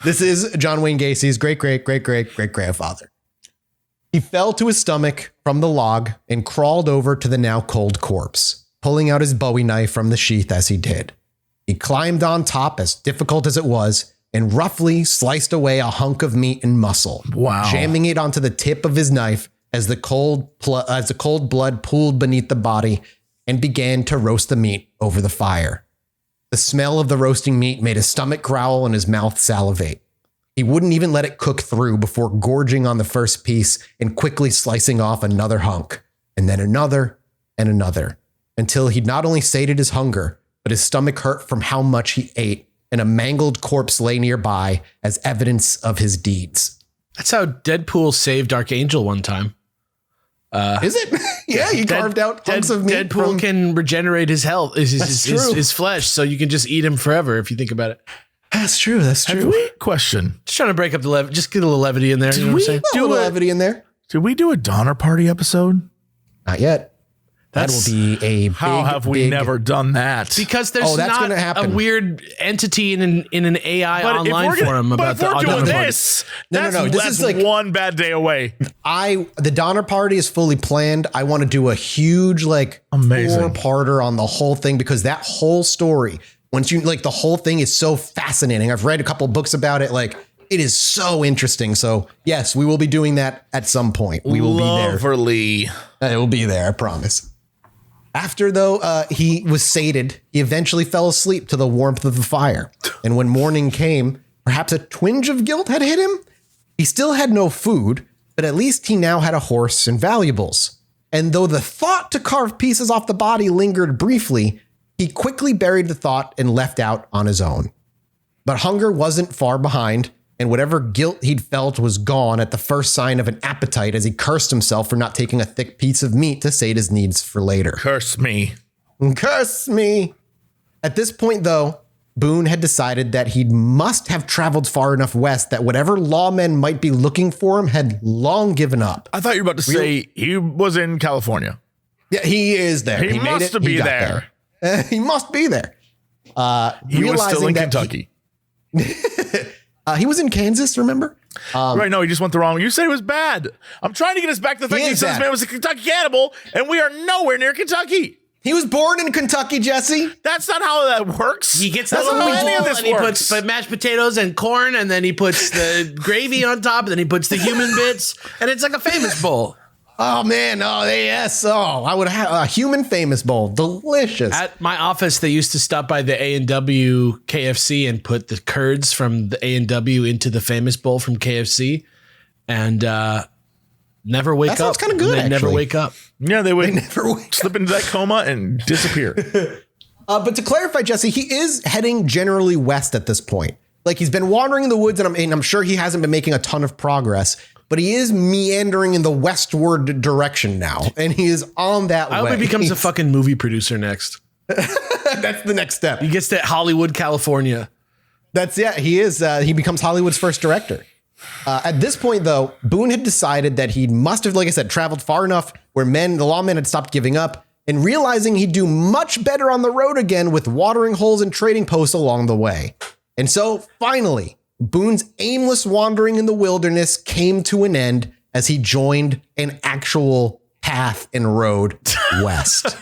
This is John Wayne Gacy's great-great-great-great-great-grandfather. He fell to his stomach from the log and crawled over to the now cold corpse, pulling out his Bowie knife from the sheath as he did. He climbed on top, as difficult as it was, and roughly sliced away a hunk of meat and muscle, jamming it onto the tip of his knife as the cold blood pooled beneath the body and began to roast the meat over the fire. The smell of the roasting meat made his stomach growl and his mouth salivate. He wouldn't even let it cook through before gorging on the first piece and quickly slicing off another hunk, and then another and another, until he'd not only sated his hunger, but his stomach hurt from how much he ate, and a mangled corpse lay nearby as evidence of his deeds. That's how Deadpool saved Archangel one time. Is it? Yeah, he carved out hunks of meat. Deadpool can regenerate his health, his flesh, so you can just eat him forever if you think about it. That's true. That's true. Question. Just trying to break up the levity. Just get a little levity in there. You know what I'm saying? Do a little levity in there. Did we do a Donner Party episode? Not yet. That will be a big, how have we never done that? Because there's not a weird entity in an AI online forum about the doing this. No. This is like one bad day away. The Donner Party is fully planned. I want to do a huge amazing 4-parter on the whole thing, because that whole story, once you the whole thing is so fascinating. I've read a couple books about it. It is so interesting. So yes, we will be doing that at some point. We will be there. It will be there. I promise. After, though, he was sated, he eventually fell asleep to the warmth of the fire. And when morning came, perhaps a twinge of guilt had hit him. He still had no food, but at least he now had a horse and valuables. And though the thought to carve pieces off the body lingered briefly, he quickly buried the thought and left out on his own. But hunger wasn't far behind, and whatever guilt he'd felt was gone at the first sign of an appetite, as he cursed himself for not taking a thick piece of meat to sate his needs for later. Curse me. Curse me. At this point, though, Boone had decided that he must have traveled far enough west that whatever lawmen might be looking for him had long given up. I thought you were about to say he was in California. Yeah, he is there. He must be there. He must be there. He was still in Kentucky. He was in Kansas, remember? Right, no, he just went the wrong way. You said it was bad. I'm trying to get us back to the fact that this man was a Kentucky cannibal, and we are nowhere near Kentucky. He was born in Kentucky, Jesse. That's not how that works. He gets the little bowl, and he puts mashed potatoes and corn, and then he puts the gravy on top, and then he puts the human bits, and it's like a famous bowl. Oh, man. Oh, yes. Oh, I would have a human famous bowl. Delicious. At my office, they used to stop by the A&W KFC and put the curds from the A&W into the famous bowl from KFC, and never wake up. That sounds kind of good, They never wake up. Yeah, they would slip into that coma and disappear. But to clarify, Jesse, he is heading generally west at this point. He's been wandering in the woods, and I'm sure he hasn't been making a ton of progress. But he is meandering in the westward direction now, and he is on that way. I hope he becomes a fucking movie producer next. That's the next step. He gets to Hollywood, California. He is. He becomes Hollywood's first director. At this point, though, Boone had decided that he must have, like I said, traveled far enough where the lawmen had stopped giving up, and realizing he'd do much better on the road again with watering holes and trading posts along the way. And so, finally, Boone's aimless wandering in the wilderness came to an end as he joined an actual path and road west.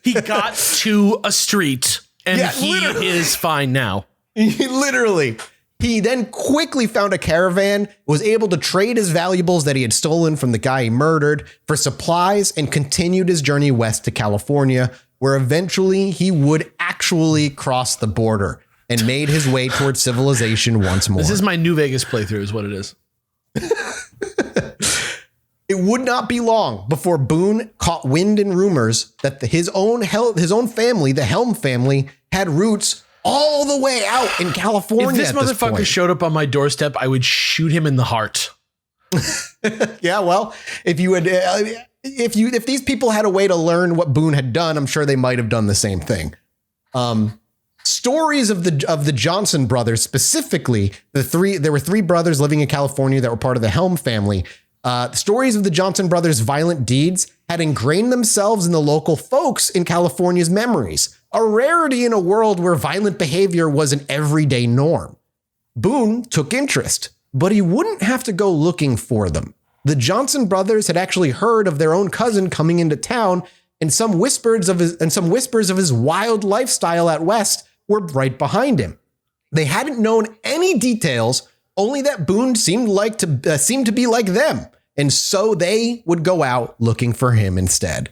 He got to a street, and he is fine now. He then quickly found a caravan, was able to trade his valuables that he had stolen from the guy he murdered for supplies, and continued his journey west to California, where eventually he would actually cross the border and made his way towards civilization once more. This is my New Vegas playthrough is what it is. It would not be long before Boone caught wind and rumors that his own family, the Helm family, had roots all the way out in California. If this motherfucker showed up on my doorstep, I would shoot him in the heart. Yeah, well, if these people had a way to learn what Boone had done, I'm sure they might have done the same thing. Stories of the Johnson brothers, specifically there were three brothers living in California that were part of the Helm family. Stories of the Johnson brothers' violent deeds had ingrained themselves in the local folks in California's memories, a rarity in a world where violent behavior was an everyday norm. Boone took interest, but he wouldn't have to go looking for them. The Johnson brothers had actually heard of their own cousin coming into town, and some whispers of his wild lifestyle out west were right behind him. They hadn't known any details, only that Boone seemed to be like them, and so they would go out looking for him instead.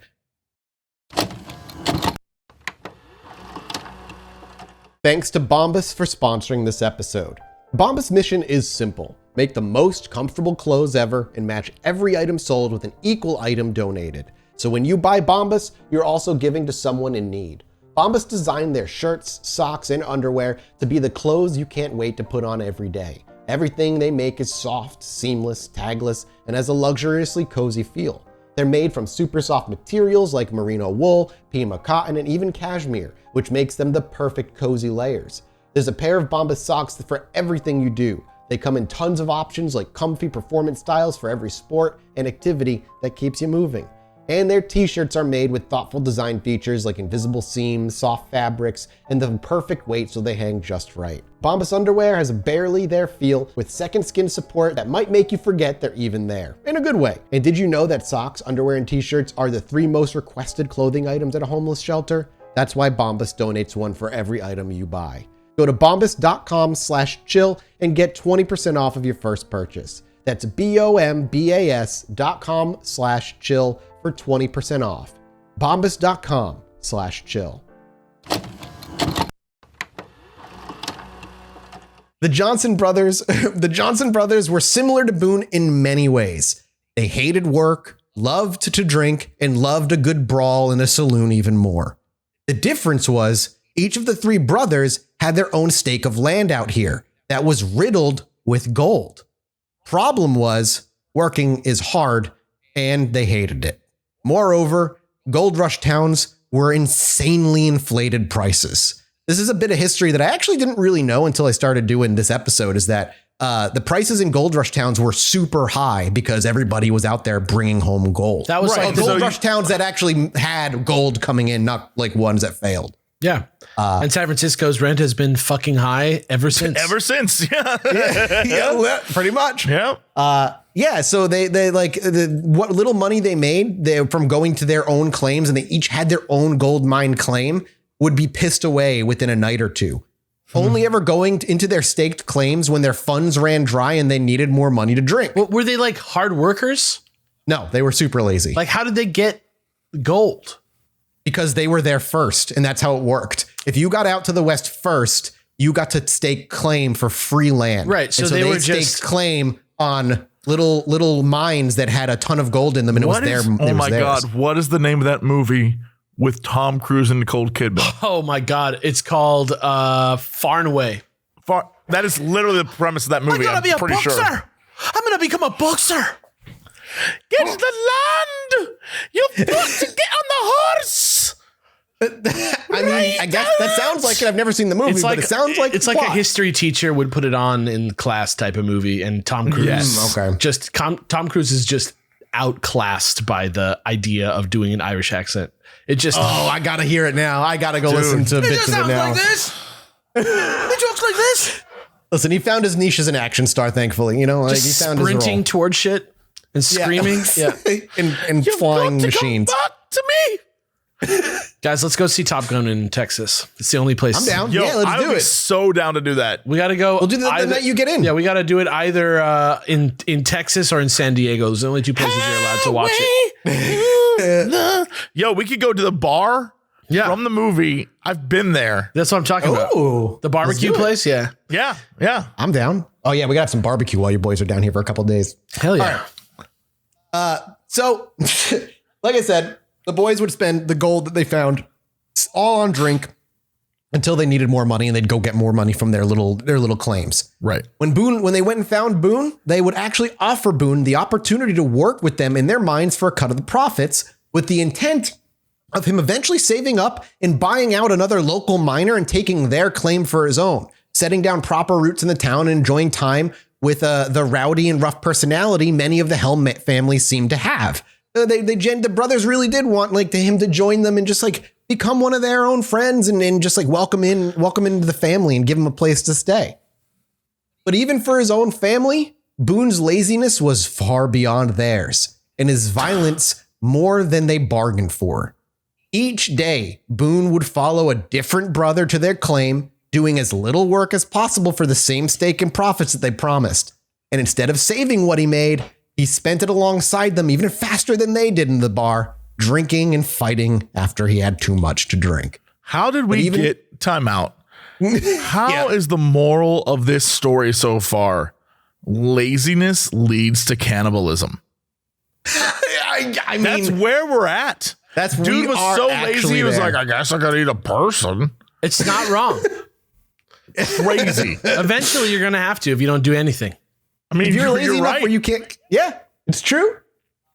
Thanks to Bombas for sponsoring this episode. Bombas' mission is simple. Make the most comfortable clothes ever and match every item sold with an equal item donated. So when you buy Bombas, you're also giving to someone in need. Bombas designed their shirts, socks, and underwear to be the clothes you can't wait to put on every day. Everything they make is soft, seamless, tagless, and has a luxuriously cozy feel. They're made from super soft materials like merino wool, Pima cotton, and even cashmere, which makes them the perfect cozy layers. There's a pair of Bombas socks for everything you do. They come in tons of options like comfy performance styles for every sport and activity that keeps you moving. And their t-shirts are made with thoughtful design features like invisible seams, soft fabrics, and the perfect weight so they hang just right. Bombas underwear has a barely there feel with second skin support that might make you forget they're even there, in a good way. And did you know that socks, underwear, and t-shirts are the 3 most requested clothing items at a homeless shelter? That's why Bombas donates one for every item you buy. Go to bombas.com/chill and get 20% off of your first purchase. That's bombas.com/chill for 20% off. Bombas.com/chill. The Johnson brothers were similar to Boone in many ways. They hated work, loved to drink, and loved a good brawl in a saloon even more. The difference was each of the 3 brothers had their own stake of land out here that was riddled with gold. Problem was, working is hard, and they hated it. Moreover, gold rush towns were insanely inflated prices. This is a bit of history that I actually didn't really know until I started doing this episode, is that the prices in gold rush towns were super high because everybody was out there bringing home gold. That was like gold rush towns that actually had gold coming in, not like ones that failed. Yeah. And San Francisco's rent has been fucking high ever since. Yeah. Yeah, pretty much. Yeah. Yeah, so they like what little money they made from going to their own claims, and they each had their own gold mine claim, would be pissed away within a night or two. Only ever going into their staked claims when their funds ran dry and they needed more money to drink. Well, were they like hard workers? No, they were super lazy. Like, how did they get gold? Because they were there first, and that's how it worked. If you got out to the west first, you got to stake claim for free land. Right, so they were just claim on little mines that had a ton of gold in them, and God, what is the name of that movie with Tom Cruise and Nicole Kidman? Oh my God, it's called Far and Away. That is literally the premise of that movie. I'm gonna be a boxer. Sure. I'm gonna become a boxer. Get to the land. You've got to get on the horse. I mean, I guess that sounds like it. I've never seen the movie, but it sounds like it's like a history teacher would put it on in class type of movie. And Tom Cruise, Tom Cruise is just outclassed by the idea of doing an Irish accent. It just I gotta hear it now. I gotta go listen to bits of it now. Like this. It talks like this. Listen, he found his niche as an action star. Thankfully, he found his role. Sprinting toward shit and screaming, and flying machines. Come back to me. Guys, let's go see Top Gun in Texas. It's the only place. I'm down. Yo, let's do it. So down to do that. We got to go. We'll do the night you get in. Yeah, we got to do it either in Texas or in San Diego. Those are the only 2 places you're allowed to watch it. Yo, we could go to the bar from the movie. I've been there. That's what I'm talking about. The barbecue place. Yeah. Yeah. I'm down. Oh yeah, we got some barbecue while you boys are down here for a couple of days. Hell yeah. So, like I said, the boys would spend the gold that they found all on drink until they needed more money, and they'd go get more money from their little claims. Right. When they went and found Boone, they would actually offer Boone the opportunity to work with them in their mines for a cut of the profits, with the intent of him eventually saving up and buying out another local miner and taking their claim for his own, setting down proper roots in the town and enjoying time with the rowdy and rough personality many of the Helm family seem to have. The brothers really did want him to join them and just become one of their own friends and just welcome into the family and give him a place to stay. But even for his own family, Boone's laziness was far beyond theirs, and his violence more than they bargained for. Each day, Boone would follow a different brother to their claim, doing as little work as possible for the same stake and profits that they promised. And instead of saving what he made, he spent it alongside them even faster than they did in the bar, drinking and fighting after he had too much to drink. How did we get time out? How is the moral of this story so far? Laziness leads to cannibalism. I mean, that's where we're at. Dude was so lazy. He was like, I guess I gotta eat a person. It's not wrong. Crazy. Eventually, you're gonna have to if you don't do anything. I mean, if you're lazy enough right. where you can't. Yeah, it's true.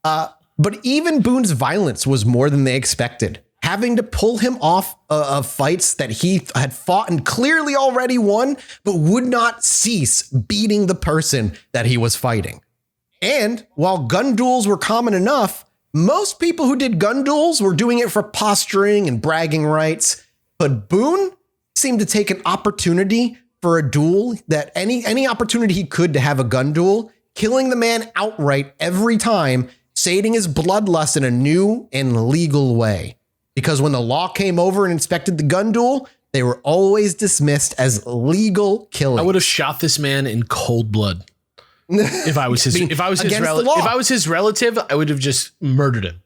But even Boone's violence was more than they expected. Having to pull him off of fights that he had fought and clearly already won, but would not cease beating the person that he was fighting. And while gun duels were common enough, most people who did gun duels were doing it for posturing and bragging rights. But Boone seemed to take an opportunity for a duel, that any opportunity he could to have a gun duel, killing the man outright every time, sating his bloodlust in a new and legal way. Because when the law came over and inspected the gun duel, they were always dismissed as legal killing. I would have shot this man in cold blood. If I was his relative, I would have just murdered him.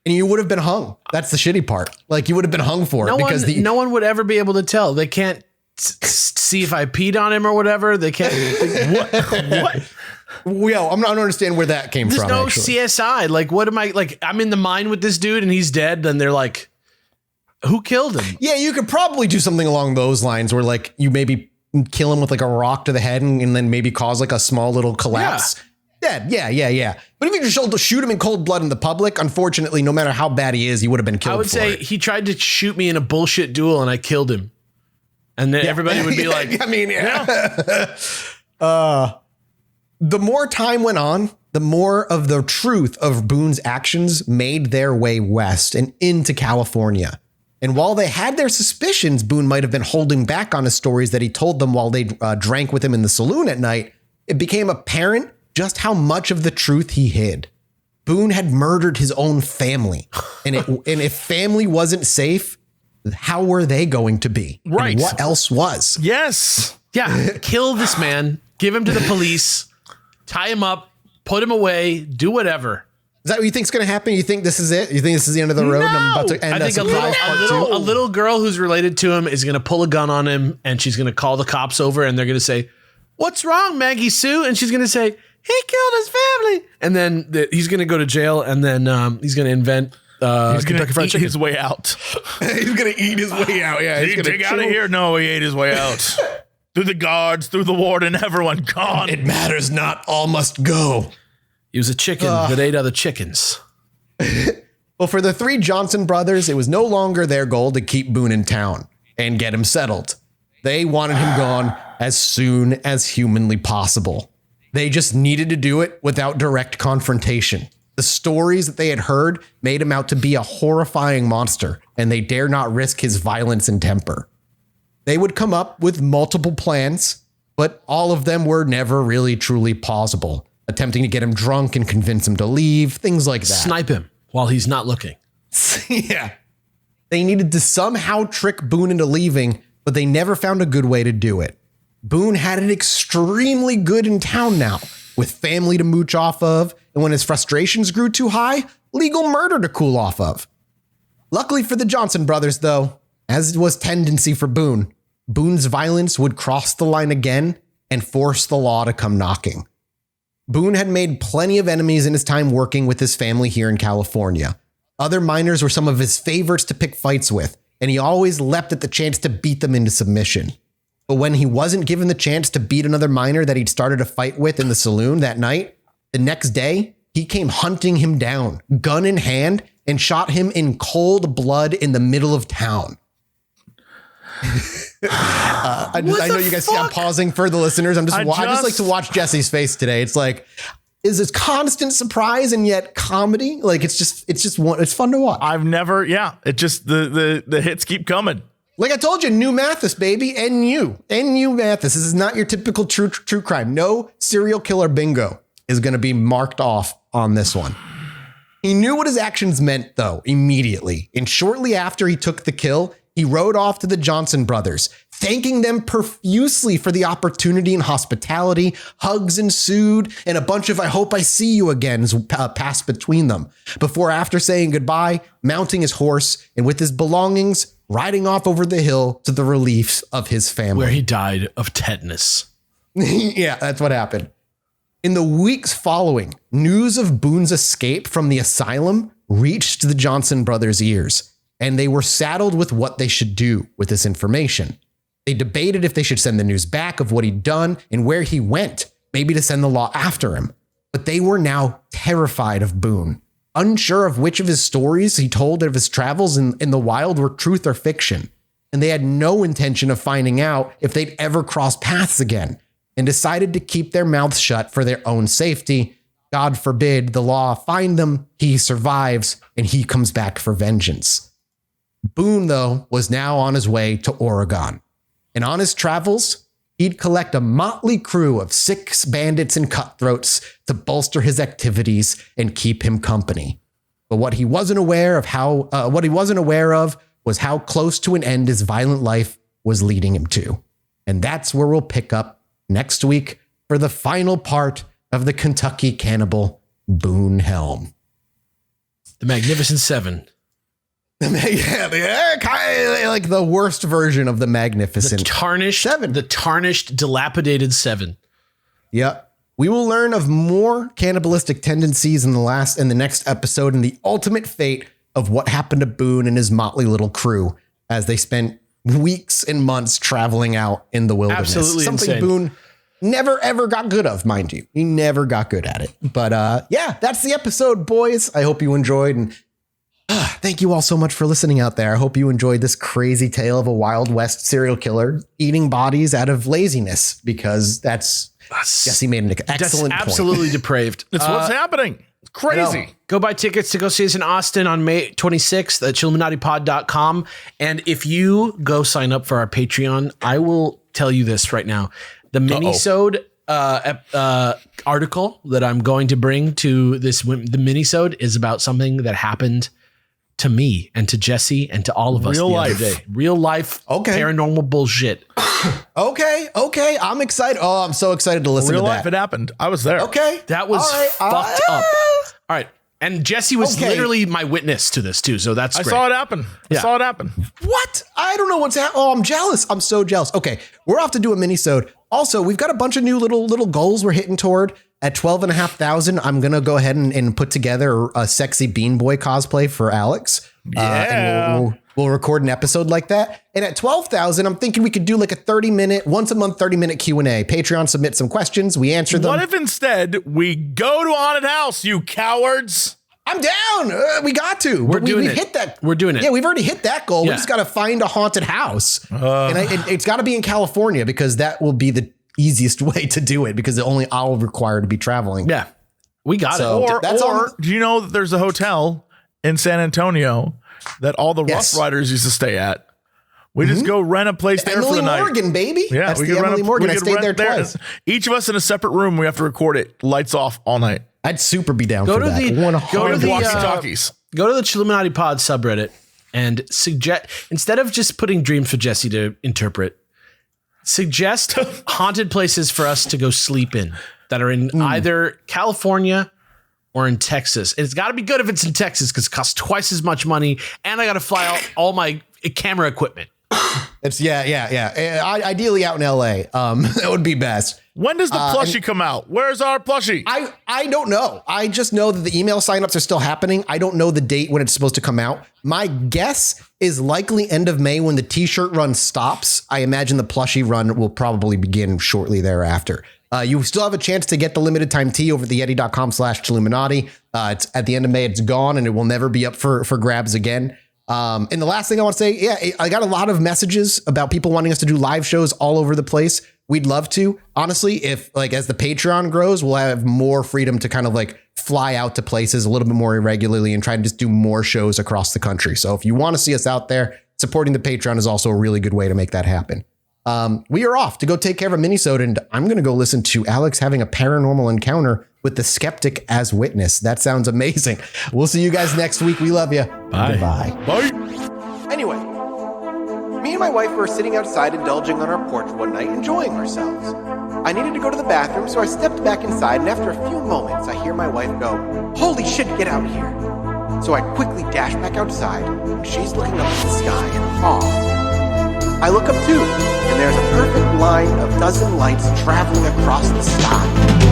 And you would have been hung. That's the shitty part. Like, you would have been hung for it because no one would ever be able to tell. They can't see if I peed on him or whatever. They can't. What? Well, I don't understand where that came from. There's no CSI. Like, what am I like? I'm in the mine with this dude and he's dead. Then they're like, who killed him? Yeah, you could probably do something along those lines where like you maybe kill him with like a rock to the head and then maybe cause like a small little collapse. Yeah. Dead. Yeah. But if you just shoot him in cold blood in the public, unfortunately, no matter how bad he is, he would have been killed. I would say he tried to shoot me in a bullshit duel and I killed him. And then everybody would be like, I mean, yeah. The more time went on, the more of the truth of Boone's actions made their way west and into California. And while they had their suspicions, Boone might have been holding back on his stories that he told them while they drank with him in the saloon at night, it became apparent just how much of the truth he hid. Boone had murdered his own family. And if family wasn't safe, how were they going to be? Right. And what else was? Yes. Yeah. Kill this man. Give him to the police. Tie him up. Put him away. Do whatever. Is that what you think is going to happen? You think this is it? You think this is the end of the road? No. And I'm about to end I think a little girl who's related to him is going to pull a gun on him and she's going to call the cops over and they're going to say, "What's wrong, Maggie Sue?" And she's going to say, "He killed his family." And then he's going to go to jail and then he's going to invent he's going to eat his way out. He's going to eat his way out. Yeah. He's going to dig out of here. No, he ate his way out. Through the guards, through the warden, everyone gone. It matters not. All must go. He was a chicken that ate other chickens. Well, for the three Johnson brothers, it was no longer their goal to keep Boone in town and get him settled. They wanted him gone as soon as humanly possible. They just needed to do it without direct confrontation. The stories that they had heard made him out to be a horrifying monster, and they dare not risk his violence and temper. They would come up with multiple plans, but all of them were never really truly plausible. Attempting to get him drunk and convince him to leave, things like that. Snipe him while he's not looking. Yeah. They needed to somehow trick Boone into leaving, but they never found a good way to do it. Boone had it extremely good in town now, with family to mooch off of, and when his frustrations grew too high, legal murder to cool off of. Luckily for the Johnson brothers, though, as was tendency for Boone, Boone's violence would cross the line again and force the law to come knocking. Boone had made plenty of enemies in his time working with his family here in California. Other miners were some of his favorites to pick fights with, and he always leapt at the chance to beat them into submission. But when he wasn't given the chance to beat another miner that he'd started a fight with in the saloon that night, the next day, he came hunting him down, gun in hand, and shot him in cold blood in the middle of town. I know you guys see I'm pausing for the listeners. I just like to watch Jesse's face today. It's like, is this constant surprise and yet comedy? Like it's fun to watch. I've never, it just, the hits keep coming. Like I told you, New Mathis, baby. NU Mathis. This is not your typical true crime. No serial killer bingo is going to be marked off on this one. He knew what his actions meant, though, immediately. And shortly after he took the kill, he rode off to the Johnson brothers, thanking them profusely for the opportunity and hospitality. Hugs ensued, and a bunch of "I hope I see you again" passed between them. Before, after saying goodbye, mounting his horse, and with his belongings, riding off over the hill to the relief of his family. Where he died of tetanus. Yeah, that's what happened. In the weeks following, news of Boone's escape from the asylum reached the Johnson brothers' ears, and they were saddled with what they should do with this information. They debated if they should send the news back of what he'd done and where he went, maybe to send the law after him. But they were now terrified of Boone, unsure of which of his stories he told of his travels in the wild were truth or fiction. And they had no intention of finding out if they'd ever cross paths again, and decided to keep their mouths shut for their own safety. God forbid the law find them, he survives, and he comes back for vengeance. Boone, though, was now on his way to Oregon. And on his travels, he'd collect a motley crew of 6 bandits and cutthroats to bolster his activities and keep him company. But what he wasn't aware of was how close to an end his violent life was leading him to. And that's where we'll pick up next week for the final part of the Kentucky Cannibal, Boone Helm. The Magnificent Seven. Like the worst version of the Magnificent. The tarnished Seven. The tarnished, dilapidated Seven. Yep. We will learn of more cannibalistic tendencies in the next episode, and the ultimate fate of what happened to Boone and his motley little crew as they spent weeks and months traveling out in the wilderness. Absolutely something insane. Boone never ever got good of, mind you. He never got good at it. But yeah, that's the episode, boys. I hope you enjoyed, and thank you all so much for listening out there. I hope you enjoyed this crazy tale of a Wild West serial killer eating bodies out of laziness, because Jesse made an excellent point. Absolutely depraved. That's what's happening. It's crazy. Go buy tickets to go see us in Austin on May 26th at chilluminatipod.com. And if you go sign up for our Patreon, I will tell you this right now. The mini-sode article that I'm going to bring to the mini-sode is about something that happened to me and to Jesse and to all of us the other day. Real life paranormal bullshit. Okay. I'm excited. Oh, I'm so excited to listen to that. Real life, it happened. I was there. Okay. That was fucked up. All right. And Jesse was literally my witness to this too. So that's great. I saw it happen. What? I don't know what's happening. Oh, I'm jealous. I'm so jealous. Okay. We're off to do a mini-sode. Also, we've got a bunch of new little goals we're hitting toward. At 12,500, I'm going to go ahead and put together a sexy Bean Boy cosplay for Alex. Yeah. And we'll record an episode like that. And at 12,000, I'm thinking we could do like a once a month 30-minute Q&A. Patreon submit some questions. We answer them. What if instead we go to Haunted House, you cowards? I'm down. We got to. We've hit that. We're doing it. Yeah, we've already hit that goal. Yeah. We just got to find a haunted house. And it's got to be in California, because that will be the easiest way to do it, because I'll require to be traveling. Yeah, we got it. Or do you know that there's a hotel in San Antonio that all the Rough Riders used to stay at? We just go rent a place there for the night. Morgan, baby. Yeah, that's the Emily Morgan. I stayed there twice. Each of us in a separate room. We have to record it. Lights off all night. I'd super be down for that. Go to the walkie-talkies. Go to the Chilluminati Pod subreddit and suggest, instead of just putting dreams for Jesse to interpret, suggest haunted places for us to go sleep in that are in either California or in Texas. And it's got to be good if it's in Texas, because it costs twice as much money, and I got to fly out all my camera equipment. It's ideally out in LA. That would be best. When does the plushie come out? Where's our plushie? I don't know. I just know that the email signups are still happening. I don't know the date when it's supposed to come out. My guess is likely end of May, when the t-shirt run stops. I imagine the plushie run will probably begin shortly thereafter. You still have a chance to get the limited time tee over at theyeti.com/Chilluminati. It's at the end of May. It's gone, and it will never be up for grabs again. And the last thing I want to say, I got a lot of messages about people wanting us to do live shows all over the place. We'd love to. Honestly, if as the Patreon grows, we'll have more freedom to kind of fly out to places a little bit more irregularly and try to just do more shows across the country. So if you want to see us out there, supporting the Patreon is also a really good way to make that happen. We are off to go take care of a minisode, and I'm going to go listen to Alex having a paranormal encounter with the skeptic as witness. That sounds amazing. We'll see you guys next week. We love you. Bye. Goodbye. Bye. Anyway, me and my wife were sitting outside indulging on our porch one night, enjoying ourselves. I needed to go to the bathroom, so I stepped back inside, and after a few moments, I hear my wife go, "Holy shit, get out here." So I quickly dash back outside, and she's looking up at the sky in awe. I look up too, and there's a perfect line of dozen lights traveling across the sky.